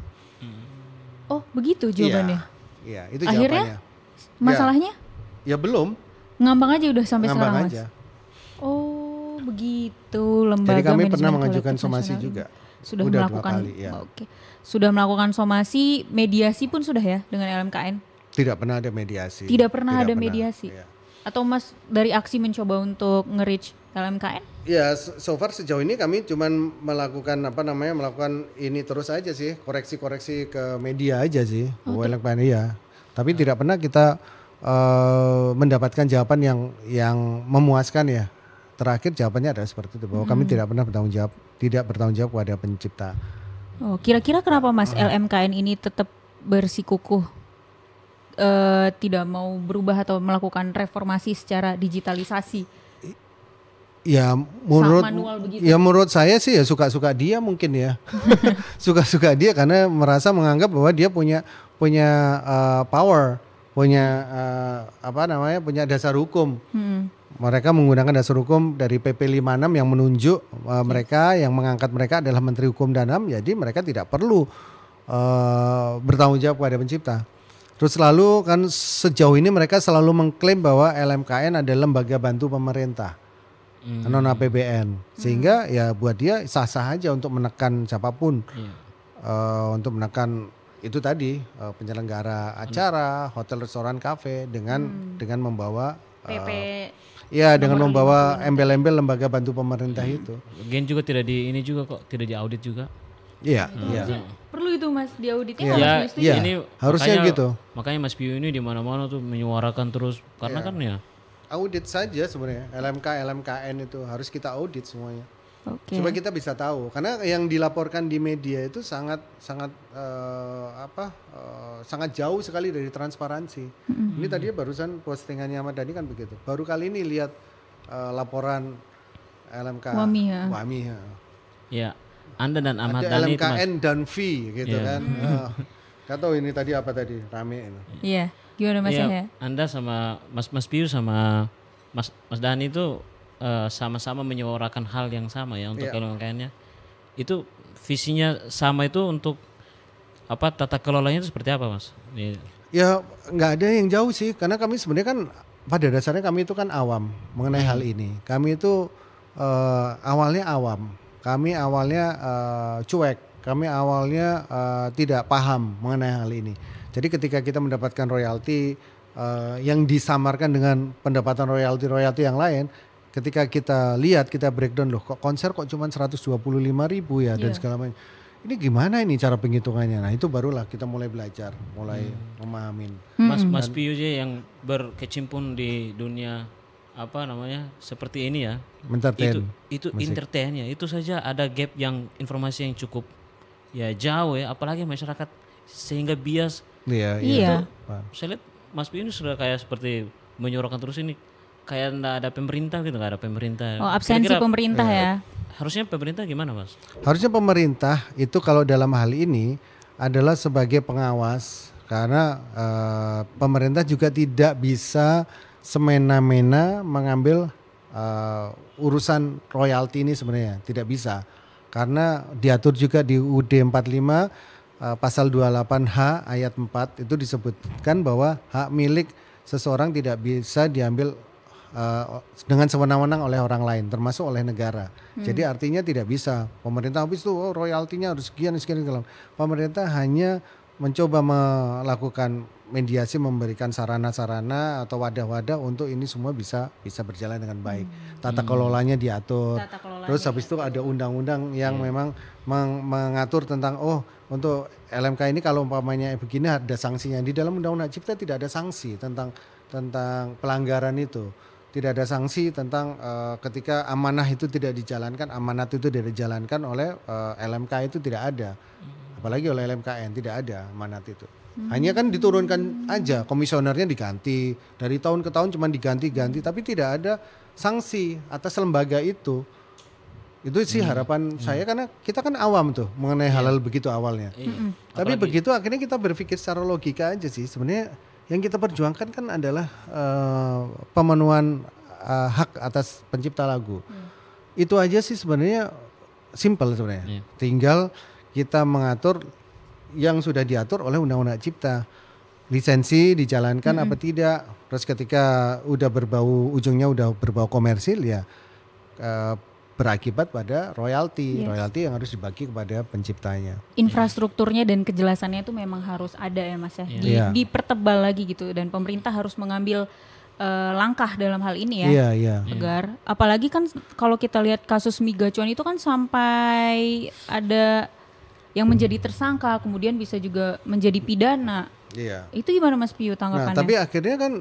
Oh, begitu jawabannya. Iya, itu akhirnya, jawabannya. Masalahnya? Ya belum. Ngambang aja udah sampai Ngambang sekarang aja. Mas. Oh, begitu lembaga. Jadi kami pernah manajemen mengajukan kolektif somasi nasional juga. Sudah Udah melakukan 2 kali, ya. Oke. Sudah melakukan somasi, mediasi pun sudah ya dengan LMKN? Tidak pernah ada mediasi. Tidak pernah ada mediasi. Ya. Atau Mas dari aksi mencoba untuk nge-reach LMKN? Ya, so far sejauh ini kami cuman melakukan ini terus aja sih, koreksi-koreksi ke media aja sih, LMKN ya. Tapi tidak pernah kita mendapatkan jawaban yang memuaskan ya. Terakhir jawabannya adalah seperti itu, bahwa kami tidak pernah tidak bertanggung jawab kepada pencipta. Oh, kira-kira kenapa Mas LMKN ini tetap bersikukuh tidak mau berubah atau melakukan reformasi secara digitalisasi? Ya menurut saya sih ya suka-suka dia mungkin ya. Suka-suka dia karena menganggap bahwa dia punya power, punya punya dasar hukum. Mereka menggunakan dasar hukum dari PP 56 yang menunjuk mereka, yang mengangkat mereka adalah Menteri Hukum dan HAM. Jadi mereka tidak perlu bertanggung jawab kepada pencipta. Terus selalu kan sejauh ini mereka selalu mengklaim bahwa LMKN adalah lembaga bantu pemerintah, non APBN, sehingga ya buat dia sah-sah aja untuk menekan siapapun, untuk menekan itu tadi penyelenggara acara, hotel, restoran, kafe dengan membawa PP. Dengan membawa embel-embel lembaga bantu pemerintah itu. Gen juga tidak tidak diaudit juga. Iya. Perlu itu Mas diauditnya. Iya. Ini harusnya gitu. Makanya Mas Pio ini di mana-mana tuh menyuarakan terus karena kan ya. Audit saja sebenarnya LMKN itu harus kita audit semuanya. Okay. Supaya kita bisa tahu, karena yang dilaporkan di media itu sangat jauh sekali dari transparansi. Ini tadi barusan postingannya Ahmad Dhani kan begitu. Baru kali ini lihat laporan LMK Wami. Ya, Anda dan Ahmad Dhani itu LMKN dan V gitu kan. Gak tahu ini tadi apa tadi rame ini. Iya, gimana Mas ya? Anda sama Mas Pio sama Mas Dhani itu sama-sama menyuarakan hal yang sama ya untuk LMKN-nya. Itu visinya sama itu untuk tata kelolanya itu seperti apa Mas? Ya nggak ada yang jauh sih, karena kami sebenarnya kan pada dasarnya kami itu kan awam mengenai hal ini. Kami itu awalnya awam, kami awalnya cuek, kami awalnya tidak paham mengenai hal ini. Jadi ketika kita mendapatkan royalti yang disamarkan dengan pendapatan royalti yang lain, ketika kita lihat, kita breakdown loh, kok konser kok cuma 125.000 ya dan segala macam. Ini gimana ini cara penghitungannya? Nah itu barulah kita mulai belajar, mulai memahamin. Mas Pio yang berkecimpung di dunia seperti ini ya. Itu entertain ya. Itu saja ada gap yang informasi yang cukup ya jauh ya, apalagi masyarakat sehingga bias. Iya. Saya lihat Mas Pio ini sudah kayak seperti menyuarakan terus ini. Kayak nggak ada pemerintah. Oh, absensi pemerintah ya. Harusnya pemerintah gimana Mas? Harusnya pemerintah itu kalau dalam hal ini adalah sebagai pengawas, karena pemerintah juga tidak bisa semena-mena mengambil urusan royalti ini sebenarnya, tidak bisa. Karena diatur juga di UUD 45 pasal 28H ayat 4 itu disebutkan bahwa hak milik seseorang tidak bisa diambil dengan sewenang-wenang oleh orang lain, termasuk oleh negara. Jadi artinya tidak bisa pemerintah habis itu royaltinya harus sekian. Pemerintah hanya mencoba melakukan mediasi, memberikan sarana-sarana atau wadah-wadah untuk ini semua bisa berjalan dengan baik. Tata kelolanya diatur. Terus habis itu ada undang-undang yang memang mengatur tentang untuk LMK ini kalau umpamanya begini ada sanksinya. Di dalam Undang-Undang Cipta tidak ada sanksi tentang tentang pelanggaran itu. Tidak ada sanksi tentang ketika amanah itu tidak dijalankan, amanat itu tidak dijalankan oleh LMK itu tidak ada. Apalagi oleh LMKN tidak ada amanat itu. Hanya kan diturunkan aja, komisionernya diganti, dari tahun ke tahun cuma diganti-ganti, tapi tidak ada sanksi atas lembaga itu. Itu sih harapan saya, karena kita kan awam tuh mengenai hal-hal begitu awalnya. Tapi begitu akhirnya kita berpikir secara logika aja sih. Sebenarnya yang kita perjuangkan kan adalah pemenuhan hak atas pencipta lagu. Itu aja sih sebenarnya, simple sebenarnya. Tinggal kita mengatur yang sudah diatur oleh Undang-Undang Cipta. Lisensi dijalankan apa tidak. Terus ketika udah ujungnya udah berbau komersil ya berakibat pada royalti yang harus dibagi kepada penciptanya. Infrastrukturnya dan kejelasannya itu memang harus ada ya Mas ya. Dipertebal lagi gitu, dan pemerintah harus mengambil langkah dalam hal ini ya. Agar apalagi kan kalau kita lihat kasus Migacuan itu kan sampai ada yang menjadi tersangka, kemudian bisa juga menjadi pidana. Itu gimana Mas Piyu tanggapannya? Nah, tapi akhirnya kan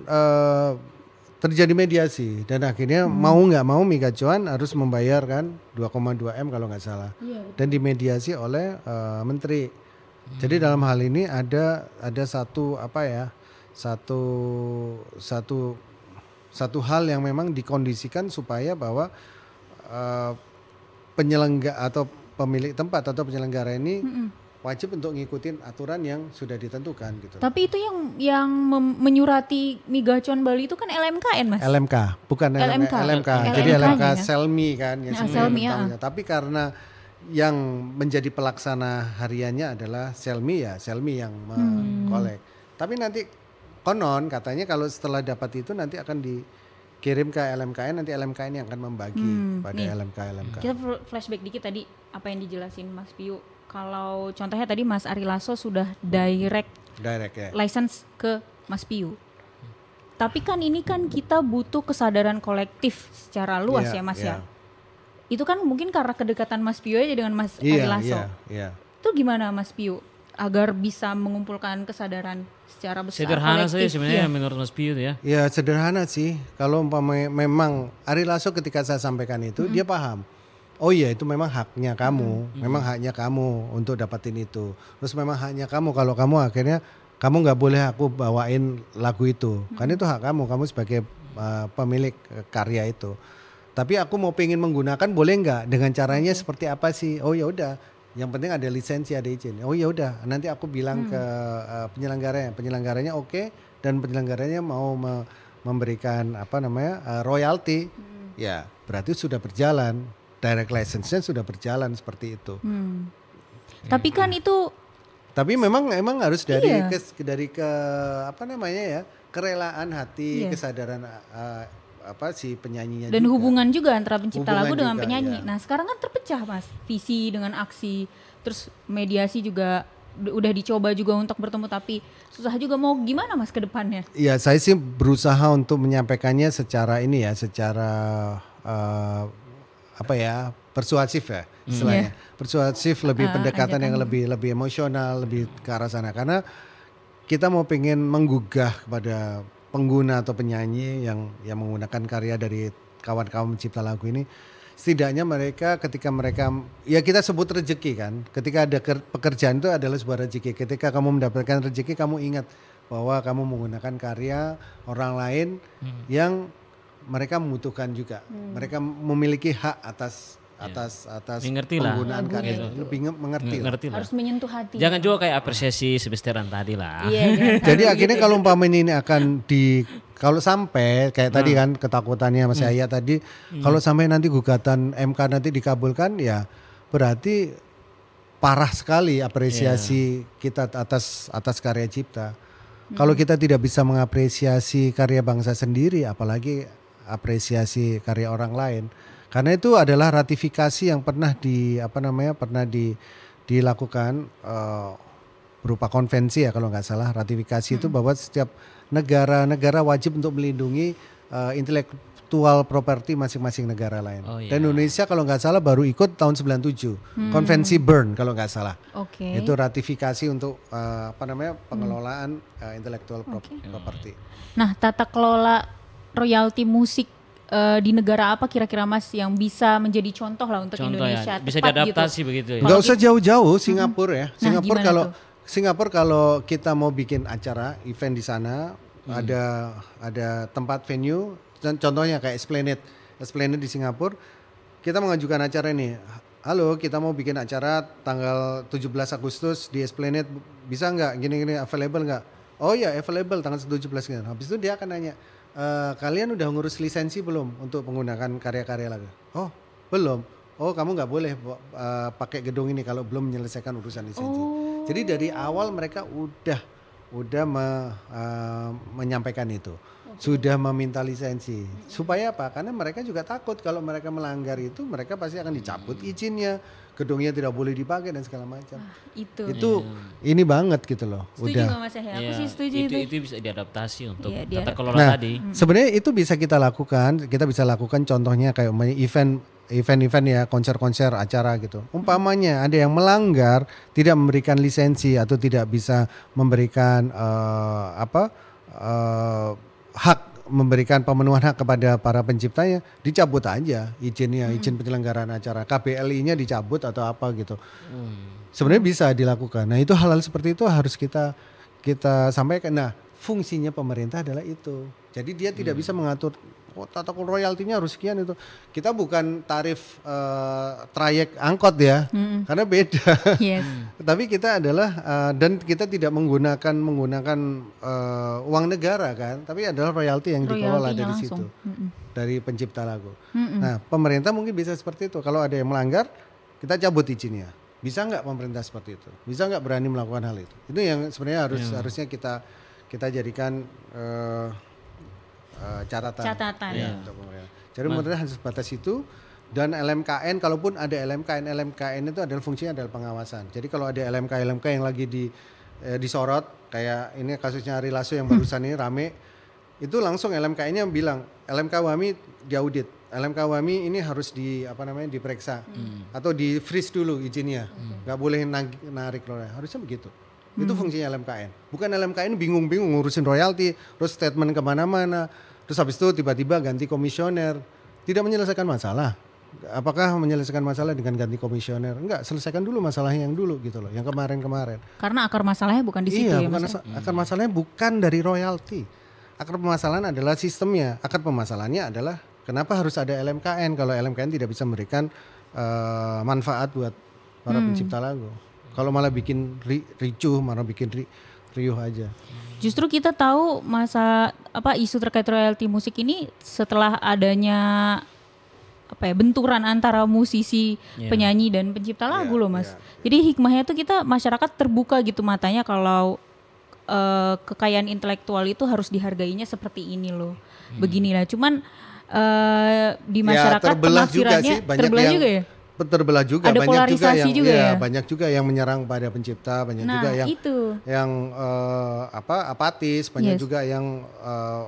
terjadi mediasi, dan akhirnya mau nggak mau Migacuan harus membayar kan 2,2 M kalau nggak salah, dan dimediasi oleh menteri. Jadi dalam hal ini ada satu hal yang memang dikondisikan supaya bahwa penyelenggara atau pemilik tempat atau penyelenggara ini wajib untuk ngikutin aturan yang sudah ditentukan gitu. Tapi itu yang menyurati Migacuan Bali itu kan LMKN Mas? LMK, bukan LMK. Jadi LMK Selmi kan ya, Selmi ya. Tapi karena yang menjadi pelaksana hariannya adalah Selmi yang mengkolek. Tapi nanti konon katanya kalau setelah dapat itu nanti akan dikirim ke LMKN, nanti LMKN yang akan membagi pada LMK. Kita flashback dikit tadi apa yang dijelasin Mas Piyu. Kalau contohnya tadi Mas Ari Lasso sudah direct ya, license ke Mas Piyu. Tapi kan ini kan kita butuh kesadaran kolektif secara luas ya Mas ya. Itu kan mungkin karena kedekatan Mas Piyu aja dengan Mas Ari Lasso. Itu gimana Mas Piyu agar bisa mengumpulkan kesadaran secara besar? Sederhana saja sebenarnya menurut Mas Piyu ya. Ya sederhana sih. Kalau memang Ari Lasso ketika saya sampaikan itu dia paham. Oh iya, itu memang haknya kamu, memang haknya kamu untuk dapatin itu. Terus memang haknya kamu, kalau kamu akhirnya kamu nggak boleh aku bawain lagu itu, karena itu hak kamu sebagai pemilik karya itu. Tapi aku mau pengen menggunakan, boleh nggak? Dengan caranya seperti apa sih? Oh ya udah, yang penting ada lisensi, ada izin. Oh ya udah, nanti aku bilang ke penyelenggaranya oke, dan penyelenggaranya mau memberikan royalti, ya berarti sudah berjalan. Direct license-nya sudah berjalan seperti itu. Tapi kan itu. Tapi memang harus dari kerelaan hati, kesadaran si penyanyinya. Dan juga hubungan juga antara pencipta lagu dengan penyanyi. Nah sekarang kan terpecah Mas, visi dengan aksi, terus mediasi juga udah dicoba juga untuk bertemu, tapi susah juga. Mau gimana Mas ke depannya? Iya, saya sih berusaha untuk menyampaikannya secara persuasif ya istilahnya. Persuasif, lebih pendekatan yang lebih emosional, lebih ke arah sana, karena kita mau pengen menggugah kepada pengguna atau penyanyi yang menggunakan karya dari kawan-kawan pencipta lagu ini. Setidaknya mereka ketika ya kita sebut rezeki kan, ketika ada pekerjaan itu adalah sebuah rezeki. Ketika kamu mendapatkan rezeki, kamu ingat bahwa kamu menggunakan karya orang lain yang mereka membutuhkan juga. Mereka memiliki hak atas penggunaan karya. Lebih mengerti lah. Harus menyentuh hati. Jangan juga kayak apresiasi sebesteran tadi lah. Jadi akhirnya kalau umpamanya ini akan kalau sampai kayak tadi kan ketakutannya Mas Yahya tadi, kalau sampai nanti gugatan MK nanti dikabulkan, ya berarti parah sekali apresiasi kita atas karya cipta. Kalau kita tidak bisa mengapresiasi karya bangsa sendiri, apalagi apresiasi karya orang lain. Karena itu adalah ratifikasi yang pernah dilakukan berupa konvensi ya kalau nggak salah. Ratifikasi itu bahwa setiap negara wajib untuk melindungi intelektual properti masing-masing negara lain. Dan iya. Indonesia kalau nggak salah baru ikut tahun 97, konvensi Bern kalau nggak salah. Itu ratifikasi untuk pengelolaan intelektual properti. Nah, tata kelola royalti musik di negara apa kira-kira Mas yang bisa menjadi contoh lah untuk Indonesia? Ya, bisa diadaptasi gitu. Begitu ya. Nggak usah jauh-jauh, Singapura ya. Singapura kalau kita mau bikin acara event di sana, ada tempat venue, contohnya kayak Esplanade di Singapura, kita mengajukan acara ini. Halo, kita mau bikin acara tanggal 17 Agustus di Esplanade, bisa nggak? Gini-gini available nggak? Oh ya, available tanggal 17 gitu. Habis itu dia akan nanya, kalian udah ngurus lisensi belum untuk menggunakan karya-karya lagu? Oh, belum. Oh, kamu nggak boleh pakai gedung ini kalau belum menyelesaikan urusan lisensi. Jadi dari awal mereka udah menyampaikan itu, sudah meminta lisensi. Supaya apa? Karena mereka juga takut kalau mereka melanggar itu, mereka pasti akan dicabut izinnya, gedungnya tidak boleh dipakai dan segala macam. Itu ini banget gitu loh. Setuju nggak Mas Yahya? Aku sih setuju itu. Itu bisa diadaptasi untuk tata kelola tadi. Sebenarnya itu bisa kita lakukan. Kita bisa lakukan contohnya kayak event ya, konser-konser, acara gitu. Umpamanya ada yang melanggar, tidak memberikan lisensi atau tidak bisa memberikan hak, memberikan pemenuhan hak kepada para penciptanya, dicabut aja izinnya, izin penyelenggaraan acara, KBLI-nya dicabut atau apa gitu. Sebenarnya bisa dilakukan. Nah, itu hal-hal seperti itu harus kita sampaikan. Nah, fungsinya pemerintah adalah itu. Jadi dia tidak bisa mengatur tata kelola royaltinya harus sekian itu. Kita bukan tarif trayek angkot ya, karena beda. Tapi kita adalah dan kita tidak menggunakan uang negara kan, tapi adalah royalti yang dikelola dari situ, dari pencipta lagu. Nah, pemerintah mungkin bisa seperti itu. Kalau ada yang melanggar, kita cabut izinnya. Bisa nggak pemerintah seperti itu? Bisa nggak berani melakukan hal itu? Itu yang sebenarnya harusnya kita jadikan catatan. Ya. Jadi pemerintah harus sebatas itu, dan LMKN, kalaupun ada LMKN itu adalah fungsinya adalah pengawasan. Jadi kalau ada LMK yang lagi disorot, kayak ini kasusnya Ari Lasso yang barusan ini rame, itu langsung LMKN-nya bilang, LMK Wami diaudit, LMK Wami ini harus diperiksa atau di freeze dulu izinnya, nggak boleh narik royalti, harusnya begitu. Itu fungsinya LMKN. Bukan LMKN bingung-bingung ngurusin royalti, terus statement kemana-mana, terus habis itu tiba-tiba ganti komisioner, tidak menyelesaikan masalah. Apakah menyelesaikan masalah dengan ganti komisioner? Enggak, selesaikan dulu masalahnya yang dulu gitu loh, yang kemarin-kemarin. Karena akar masalahnya bukan di situ ya Mas. Akar masalahnya bukan dari royalti. Akar permasalahan adalah sistemnya. Akar permasalahannya adalah kenapa harus ada LMKN kalau LMKN tidak bisa memberikan manfaat buat para pencipta lagu. Kalau malah bikin ricuh, malah bikin riuh aja. Justru kita tahu isu terkait royalti musik ini setelah adanya benturan antara musisi, penyanyi dan pencipta lagu loh Mas. Jadi hikmahnya tuh masyarakat terbuka gitu matanya kalau kekayaan intelektual itu harus dihargainya seperti ini loh. Beginilah. Cuman di masyarakat penafsirannya terbelah juga ya. Terbelah juga, ada banyak juga ya. Banyak juga yang menyerang pada pencipta, banyak juga yang apatis, banyak juga yang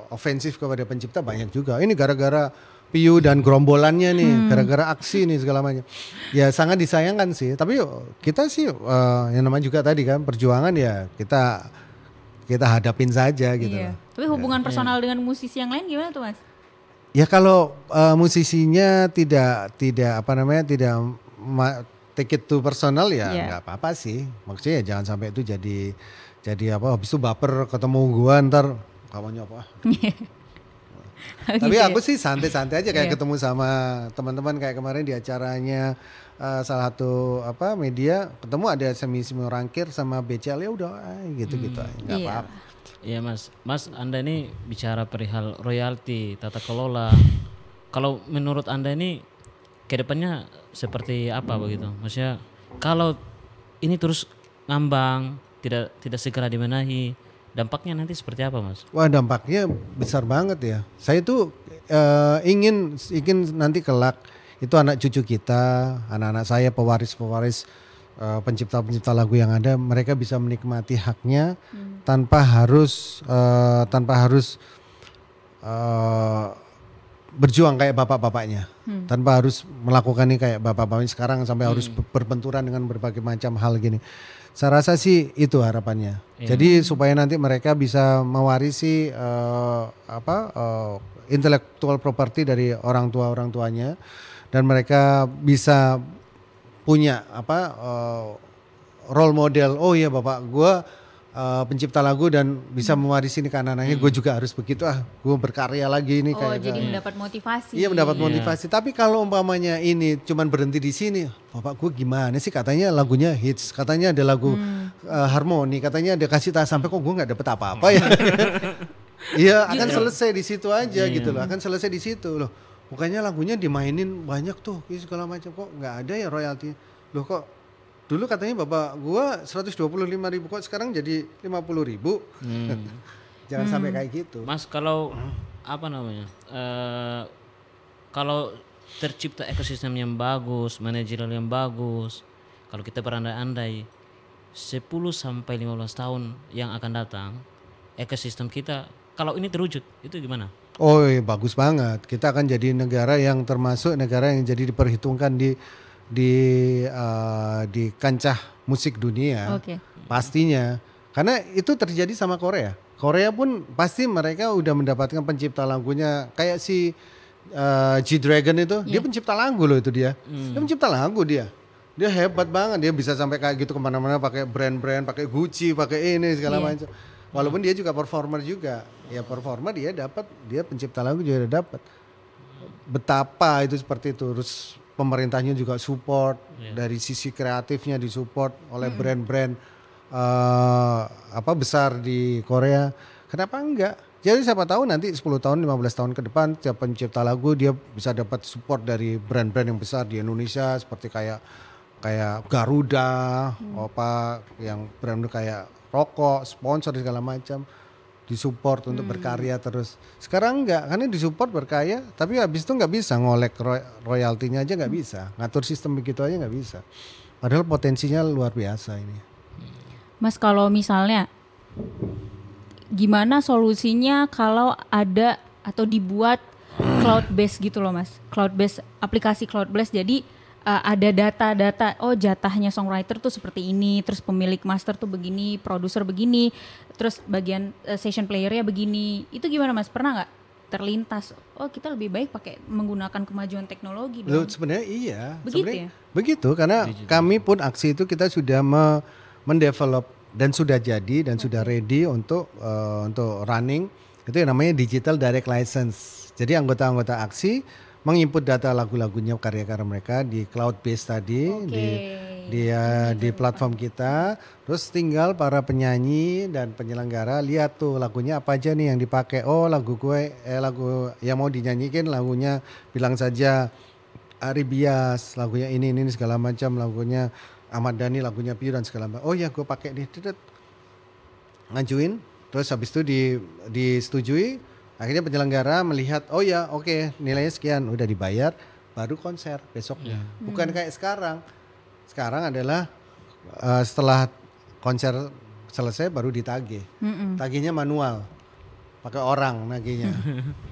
ofensif kepada pencipta, banyak juga. Ini gara-gara piu dan gerombolannya nih, gara-gara aksi nih segala macam. Ya sangat disayangkan sih. Tapi kita sih yang namanya juga tadi kan perjuangan ya kita hadapin saja gitu. Tapi hubungan personal dengan musisi yang lain gimana tuh Mas? Ya kalau musisinya tidak take it to personal ya nggak apa-apa sih. Maksudnya ya jangan sampai itu jadi habis itu baper ketemu gua ntar kawannya apa. Tapi aku sih santai-santai aja kayak ketemu sama teman-teman kayak kemarin di acaranya salah satu media, ketemu ada semi rangkir sama BCL, ya udah gitu-gitu aja nggak apa-apa. Iya Mas Anda ini bicara perihal royalti, tata kelola. Kalau menurut Anda ini kedepannya seperti apa begitu? Maksudnya kalau ini terus ngambang, tidak segera dibenahi, dampaknya nanti seperti apa Mas? Wah dampaknya besar banget ya. Saya tuh ingin nanti kelak itu anak cucu kita, anak-anak saya, pewaris pencipta lagu yang ada, mereka bisa menikmati haknya tanpa harus berjuang kayak bapak-bapaknya, tanpa harus melakukan ini kayak bapak-bapaknya sekarang sampai harus berbenturan dengan berbagai macam hal gini. Saya rasa sih itu harapannya. Jadi supaya nanti mereka bisa mewarisi intellectual property dari orang tuanya, dan mereka bisa punya role model. Oh iya, bapak gue pencipta lagu dan bisa mewarisi ini ke anak-anaknya, gue juga harus begitu, gue berkarya lagi ini kayak. Jadi mendapat motivasi. Iya, mendapat motivasi. Tapi kalau umpamanya ini cuman berhenti di sini, bapak gue gimana sih, katanya lagunya hits, katanya ada lagu harmoni, katanya ada kasih tak sampai, kok gue nggak dapet apa-apa ya. Iya, akan selesai di situ aja gitu loh, akan selesai di situ loh. Bukannya lagunya dimainin banyak tuh, segala macam, kok nggak ada ya royalti. Loh kok dulu katanya bapak gua 125.000, kok sekarang jadi 50.000. Jangan sampai kayak gitu. Mas, kalau kalau tercipta ekosistem yang bagus, manajerial yang bagus, kalau kita berandai-andai 10 sampai 15 tahun yang akan datang, ekosistem kita kalau ini terwujud, itu gimana? Oh, bagus banget. Kita akan jadi negara yang termasuk negara yang jadi diperhitungkan di kancah musik dunia. Pastinya. Karena itu terjadi sama Korea. Korea pun pasti mereka udah mendapatkan pencipta lagunya kayak si G-Dragon itu, dia pencipta lagu loh itu dia. Dia pencipta lagu dia. Dia hebat banget, dia bisa sampai kayak gitu kemana-mana pakai brand-brand, pakai Gucci, pakai ini segala macam. Walaupun dia juga performer juga. Ya performer dia dapat, dia pencipta lagu juga dapat. Betapa itu seperti itu. Terus pemerintahnya juga support, dari sisi kreatifnya disupport oleh brand-brand besar di Korea. Kenapa enggak? Jadi siapa tahu nanti 10 tahun, 15 tahun ke depan tiap pencipta lagu dia bisa dapat support dari brand-brand yang besar di Indonesia, seperti kayak Garuda, yang brand kayak rokok, sponsor segala macam, disupport untuk berkarya terus. Sekarang enggak, karena disupport berkarya, tapi habis itu nggak bisa ngolek royaltinya aja, nggak bisa, ngatur sistem begitu aja nggak bisa. Padahal potensinya luar biasa ini. Mas, kalau misalnya gimana solusinya kalau ada atau dibuat cloud base gitu loh Mas, cloud base, aplikasi cloud base, jadi ada data-data, oh jatahnya songwriter tuh seperti ini, terus pemilik master tuh begini, produser begini, terus bagian session playernya begini. Itu gimana Mas? Pernah nggak terlintas? Oh kita lebih baik pakai menggunakan kemajuan teknologi dong. Sebenarnya iya. Begitu ya? Begitu, karena kami pun aksi itu kita sudah mendevelop dan sudah jadi dan sudah ready untuk running. Itu yang namanya digital direct license. Jadi anggota-anggota aksi menginput data lagu-lagunya, karya-karya mereka di cloud base tadi, di platform kita. Terus tinggal para penyanyi dan penyelenggara lihat tuh lagunya apa aja nih yang dipakai. Oh lagu lagu yang mau dinyanyikan lagunya, bilang saja Ari Bias, lagunya ini segala macam, lagunya Ahmad Dhani, lagunya Pio dan segala macam. Oh ya gue pakai nih, ngajuin. Terus habis itu disetujui. Akhirnya penyelenggara melihat, oh ya oke, nilainya sekian, udah dibayar, baru konser besoknya. Bukan kayak sekarang. Sekarang adalah setelah konser selesai baru ditagih. Tagihnya manual, pakai orang nagihnya.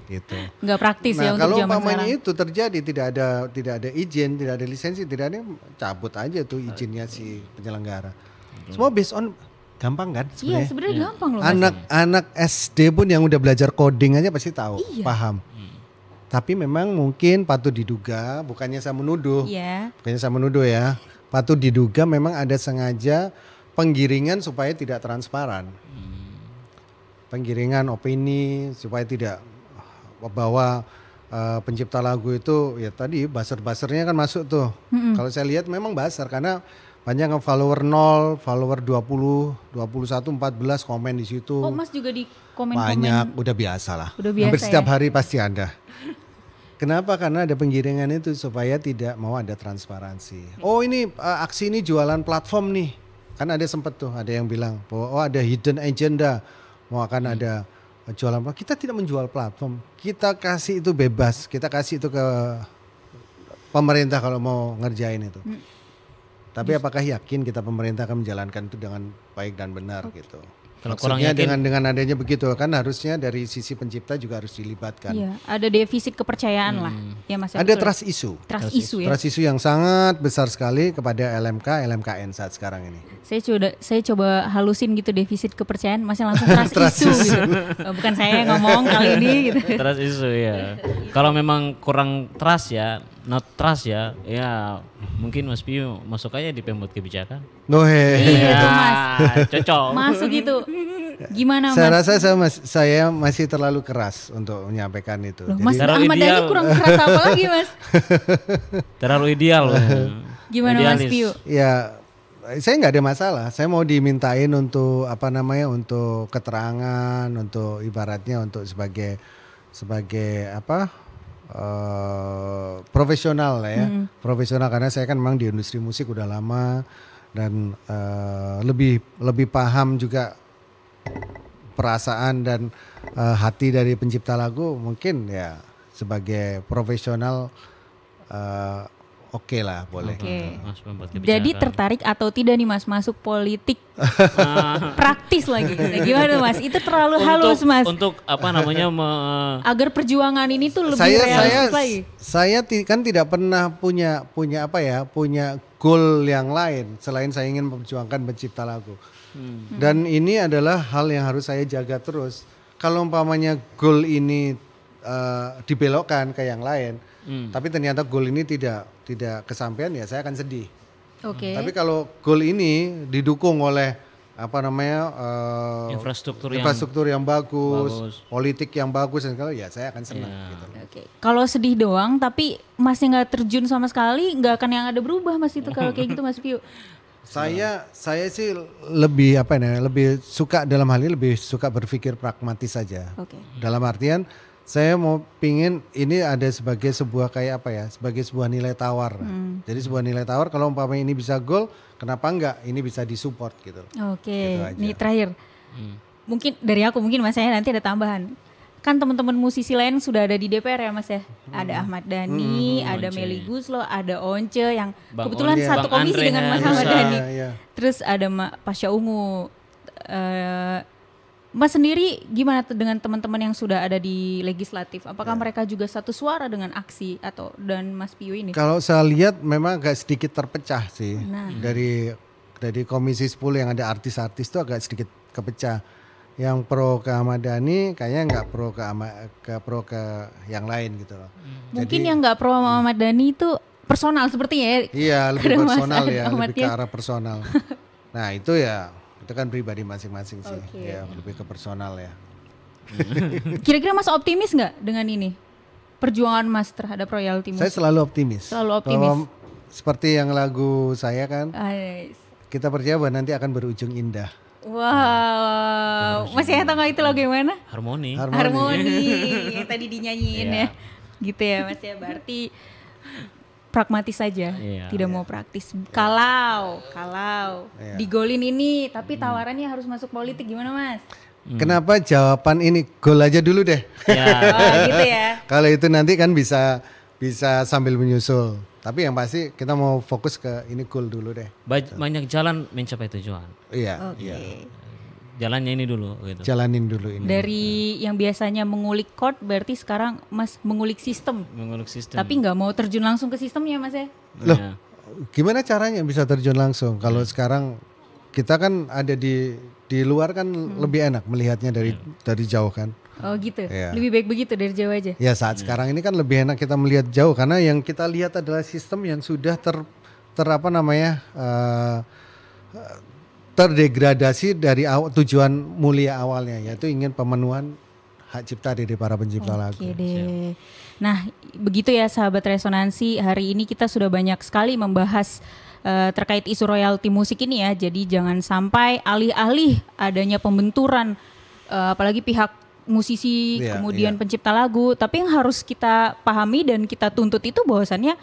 Gitu. Nggak praktis ya untuk zaman sekarang. Kalau umpamanya itu terjadi, tidak ada izin, tidak ada lisensi, tidak ada, cabut aja tuh izinnya si penyelenggara. Semua based on gampang kan sebenarnya? Iya sebenarnya gampang loh. Anak SD pun yang udah belajar coding aja pasti tahu, paham. Tapi memang mungkin patut diduga, bukannya saya menuduh, ya, patut diduga memang ada sengaja penggiringan supaya tidak transparan, penggiringan opini supaya tidak bahwa pencipta lagu itu ya tadi buzzer-buzzernya kan masuk tuh. Kalau saya lihat memang buzzer karena banyak yang follower 0, follower 20, 21, 14 komen di situ. Oh Mas juga di komen-komen? Banyak, udah biasa lah. Biasa, hampir setiap hari pasti ada. Kenapa? Karena ada penggiringan itu supaya tidak mau ada transparansi. Oh ini aksi ini jualan platform nih. Kan ada sempet tuh ada yang bilang bahwa oh ada hidden agenda. Mau akan ada jualan platform. Kita tidak menjual platform. Kita kasih itu bebas. Kita kasih itu ke pemerintah kalau mau ngerjain itu. Tapi apakah yakin kita pemerintah akan menjalankan itu dengan baik dan benar gitu? Maksudnya dengan adanya begitu kan harusnya dari sisi pencipta juga harus dilibatkan. Iya, ada defisit kepercayaan lah. Ya Mas. Ada trust issue. Trust issue ya. Trust issue yang sangat besar sekali kepada LMKN saat sekarang ini. Saya coba halusin gitu defisit kepercayaan, masih langsung trust issue gitu. Bukan saya yang ngomong kali ini gitu. Trust issue ya. Kalau memang kurang trust ya, not trust ya mungkin Mas Pio masuk aja di pembuat kebijakan. Iya tuh Mas. Cocok. Masuk gitu. Gimana Saya Mas? rasa saya masih terlalu keras untuk menyampaikan itu. Loh, Mas Ahmad Dhani kurang keras apa lagi Mas? Terlalu ideal. Gimana Mas Pio? Ya saya nggak ada masalah. Saya mau dimintain untuk untuk keterangan, untuk ibaratnya untuk sebagai profesional lah ya. Profesional karena saya kan memang di industri musik udah lama dan lebih paham juga perasaan dan hati dari pencipta lagu. Mungkin ya sebagai profesional oke lah, boleh. Jadi tertarik atau tidak nih Mas masuk politik praktis lagi? Gimana Mas? Itu terlalu halus Mas. Untuk agar perjuangan ini tuh lebih realistis lagi. Saya kan tidak pernah punya goal yang lain selain saya ingin memperjuangkan pencipta lagu. Dan ini adalah hal yang harus saya jaga terus. Kalau umpamanya goal ini dibelokkan ke yang lain, tapi ternyata goal ini tidak kesampaian, ya saya akan sedih. Tapi kalau goal ini didukung oleh infrastruktur yang bagus, politik yang bagus dan segala, ya saya akan senang. Gitu. Kalau sedih doang, tapi Masnya nggak terjun sama sekali, nggak akan yang ada berubah Mas itu kalau kayak gitu Mas Pio. Saya sih lebih lebih suka dalam hal ini lebih suka berpikir pragmatis saja. Dalam artian saya mau pingin ini ada sebagai sebuah sebagai sebuah nilai tawar. Jadi sebuah nilai tawar kalau umpamanya ini bisa goal, kenapa enggak ini bisa disupport gitu. Gitu ini terakhir. Mungkin dari aku, mungkin Mas saya nanti ada tambahan. Kan teman-teman musisi lain sudah ada di DPR ya Mas ya. Ada Ahmad Dhani, ada Melly Guslo, ada Once yang kebetulan satu komisi dengan Mas Ahmad Dhani. Terus ada Pasha Ungu. Mas sendiri gimana dengan teman-teman yang sudah ada di legislatif? Apakah mereka juga satu suara dengan aksi dan Mas Pio ini? Kalau saya lihat memang agak sedikit terpecah sih. Dari Komisi 10 yang ada artis-artis itu agak sedikit kepecah. Yang pro ke Ahmad Dhani kayaknya nggak pro ke yang lain gitu loh. Mungkin yang nggak pro sama Ahmad Dhani itu personal sepertinya ya? Iya, lebih personal ya, lebih ke arah personal. Nah itu kan pribadi masing-masing sih, ya lebih ke personal ya. Kira-kira Mas optimis nggak dengan ini perjuangan Mas terhadap royalti musik? Saya selalu optimis. Bahwa seperti yang lagu saya kan, kita percaya bahwa nanti akan berujung indah. Wow, masih tahu nggak itu lagu yang mana? Harmoni yang tadi dinyanyiin ya, gitu ya Mas ya. Berarti pragmatis saja, tidak mau praktis. Kalau digolin ini, tapi tawarannya harus masuk politik, gimana Mas? Kenapa jawaban ini gol aja dulu deh? Gitu ya. Kalau itu nanti kan bisa sambil menyusul. Tapi yang pasti kita mau fokus ke ini gol dulu deh. Banyak jalan mencapai tujuan. Iya. Jalannya ini dulu gitu. Jalanin dulu ini. Dari yang biasanya mengulik chord, berarti sekarang Mas mengulik sistem. Tapi nggak mau terjun langsung ke sistemnya Mas ya? Loh, gimana caranya bisa terjun langsung? Kalau sekarang kita kan ada di luar kan lebih enak melihatnya dari jauh kan. Oh gitu, lebih baik begitu dari jauh aja? Ya saat sekarang ini kan lebih enak kita melihat jauh karena yang kita lihat adalah sistem yang sudah terdegradasi dari tujuan mulia awalnya, yaitu ingin pemenuhan hak cipta dari para pencipta lagu. Deh. Nah begitu ya sahabat Resonansi, hari ini kita sudah banyak sekali membahas terkait isu royalti musik ini ya. Jadi jangan sampai alih-alih adanya pembenturan apalagi pihak musisi kemudian pencipta lagu, tapi yang harus kita pahami dan kita tuntut itu bahwasannya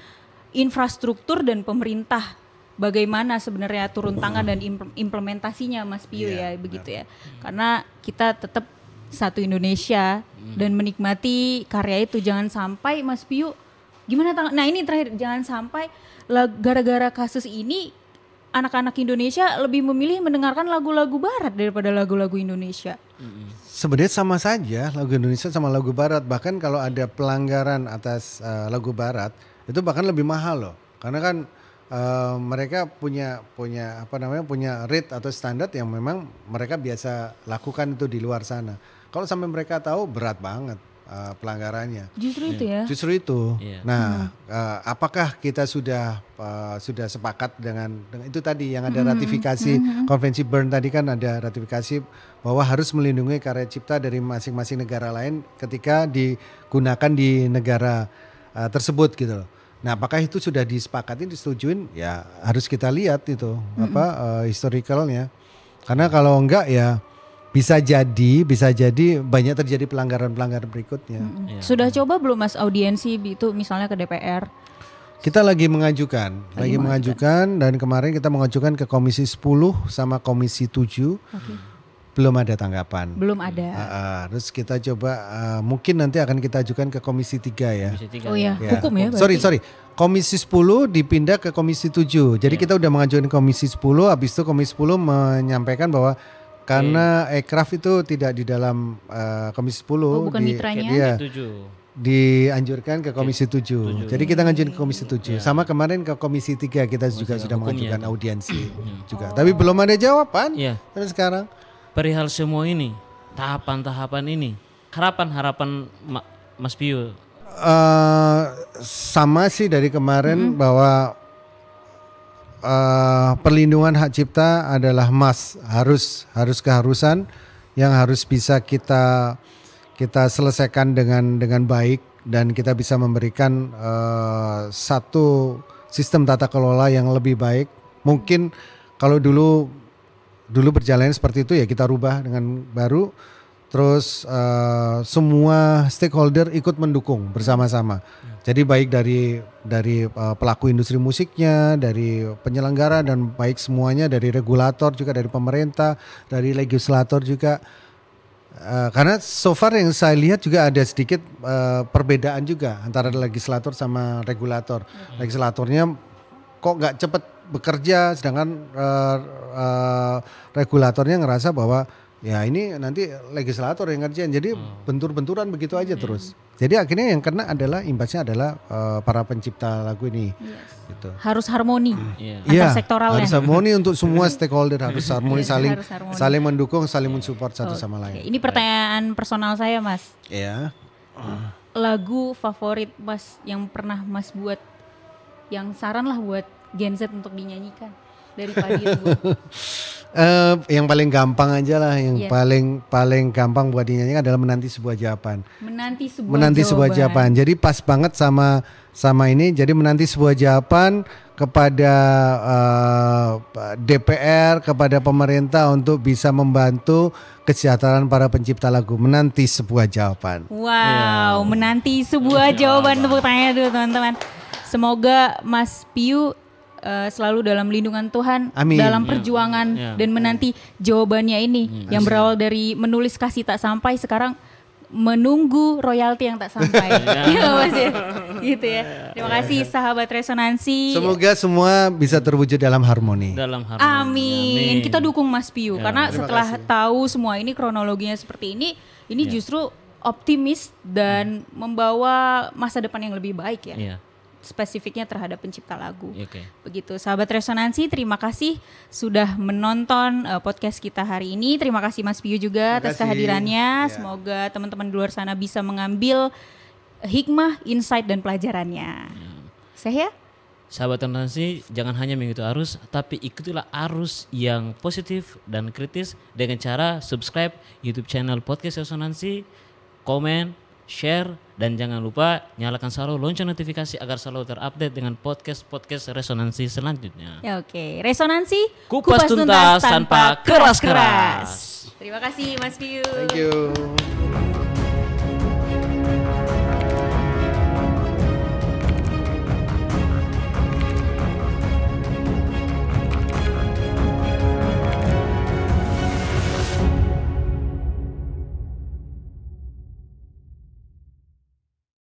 infrastruktur dan pemerintah bagaimana sebenarnya turun tangan dan implementasinya Mas Pio begitu ya. Karena kita tetap satu Indonesia dan menikmati karya itu. Jangan sampai Mas Pio gimana nah ini terakhir, jangan sampai gara-gara kasus ini anak-anak Indonesia lebih memilih mendengarkan lagu-lagu barat daripada lagu-lagu Indonesia? Sebenarnya sama saja lagu Indonesia sama lagu barat. Bahkan kalau ada pelanggaran atas lagu barat itu bahkan lebih mahal loh. Karena kan mereka punya rate atau standar yang memang mereka biasa lakukan itu di luar sana. Kalau sampai mereka tahu berat banget pelanggarannya. Justru itu ya. Justru itu. Nah, apakah kita sudah sepakat dengan itu tadi yang ada ratifikasi konvensi Bern tadi kan ada ratifikasi bahwa harus melindungi karya cipta dari masing-masing negara lain ketika digunakan di negara tersebut gitu loh. Nah, apakah itu sudah disepakati, disetujuin? Ya harus kita lihat itu historicalnya. Karena kalau enggak ya bisa jadi banyak terjadi pelanggaran-pelanggaran berikutnya. Sudah coba belum Mas audiensi itu misalnya ke DPR? Kita lagi mengajukan dan kemarin kita mengajukan ke Komisi 10 sama Komisi 7. Belum ada tanggapan. Belum ada. Terus kita coba mungkin nanti akan kita ajukan ke Komisi 3 ya. Komisi 3. Oh ya, hukum ya Sorry. berarti. Komisi 10 dipindah ke Komisi 7. Jadi kita udah mengajukan Komisi 10, habis itu Komisi 10 menyampaikan bahwa karena Ekraf itu tidak di dalam Komisi 10. Bukan mitranya. Dia dianjurkan ke Komisi 7. Jadi kita ngajuin ke Komisi 7. Sama kemarin ke Komisi 3 kita juga sudah mengajukan audiensi juga. Tapi belum ada jawaban sampai sekarang. Perihal semua ini, tahapan-tahapan ini, harapan Mas Pio? Sama sih dari kemarin bahwa perlindungan hak cipta adalah harus keharusan yang harus bisa kita selesaikan dengan baik dan kita bisa memberikan satu sistem tata kelola yang lebih baik. Mungkin kalau dulu berjalan seperti itu ya kita rubah dengan baru, terus semua stakeholder ikut mendukung bersama-sama. Jadi baik dari pelaku industri musiknya, dari penyelenggara dan baik semuanya, dari regulator juga, dari pemerintah, dari legislator juga. Karena so far yang saya lihat juga ada sedikit perbedaan juga antara legislator sama regulator. Legislatornya kok nggak cepat bekerja, sedangkan regulatornya ngerasa bahwa ya ini nanti legislator yang ngerjain, jadi bentur-benturan begitu aja terus. Jadi akhirnya yang kena adalah imbasnya adalah para pencipta lagu ini. Gitu. Harus harmoni antar sektoralnya. Harus harmoni untuk semua stakeholder, harus harmoni saling mendukung, saling mensupport satu sama lain. Ini pertanyaan personal saya Mas. Iya. Lagu favorit Mas yang pernah Mas buat, yang saran lah buat Gen Z untuk dinyanyikan dari Padi Rebo. Yang paling gampang aja lah, yang paling gampang buat dinyanyikan adalah Menanti Sebuah Jawaban. Menanti sebuah jawaban. Jadi pas banget sama ini. Jadi menanti sebuah jawaban kepada DPR, kepada pemerintah untuk bisa membantu kesejahteraan para pencipta lagu. Menanti sebuah jawaban. Wow, menanti sebuah jawaban. Tepuk tangannya dulu teman-teman. Semoga Mas Piu selalu dalam lindungan Tuhan. Amin. Dalam perjuangan dan menanti jawabannya ini yang berawal dari menulis kasih tak sampai, sekarang menunggu royalti yang tak sampai. Iya Mas ya. Gitu ya. Terima kasih sahabat Resonansi. Semoga semua bisa terwujud dalam harmoni. Amin. Kita dukung Mas Piu karena setelah tahu semua ini kronologinya seperti ini justru optimis dan membawa masa depan yang lebih baik ya. Spesifiknya terhadap pencipta lagu. Begitu sahabat Resonansi, terima kasih sudah menonton podcast kita hari ini. Terima kasih Mas Piu juga atas kehadirannya. Semoga teman-teman di luar sana bisa mengambil hikmah, insight dan pelajarannya. Saya sahabat Resonansi, jangan hanya mengikuti arus, tapi ikutilah arus yang positif dan kritis dengan cara subscribe YouTube channel Podcast Resonansi, komen, share, dan jangan lupa nyalakan selalu lonceng notifikasi agar selalu terupdate dengan podcast Resonansi selanjutnya. Resonansi, kupas tuntas tanpa keras-keras. Terima kasih Mas Piu. Thank you.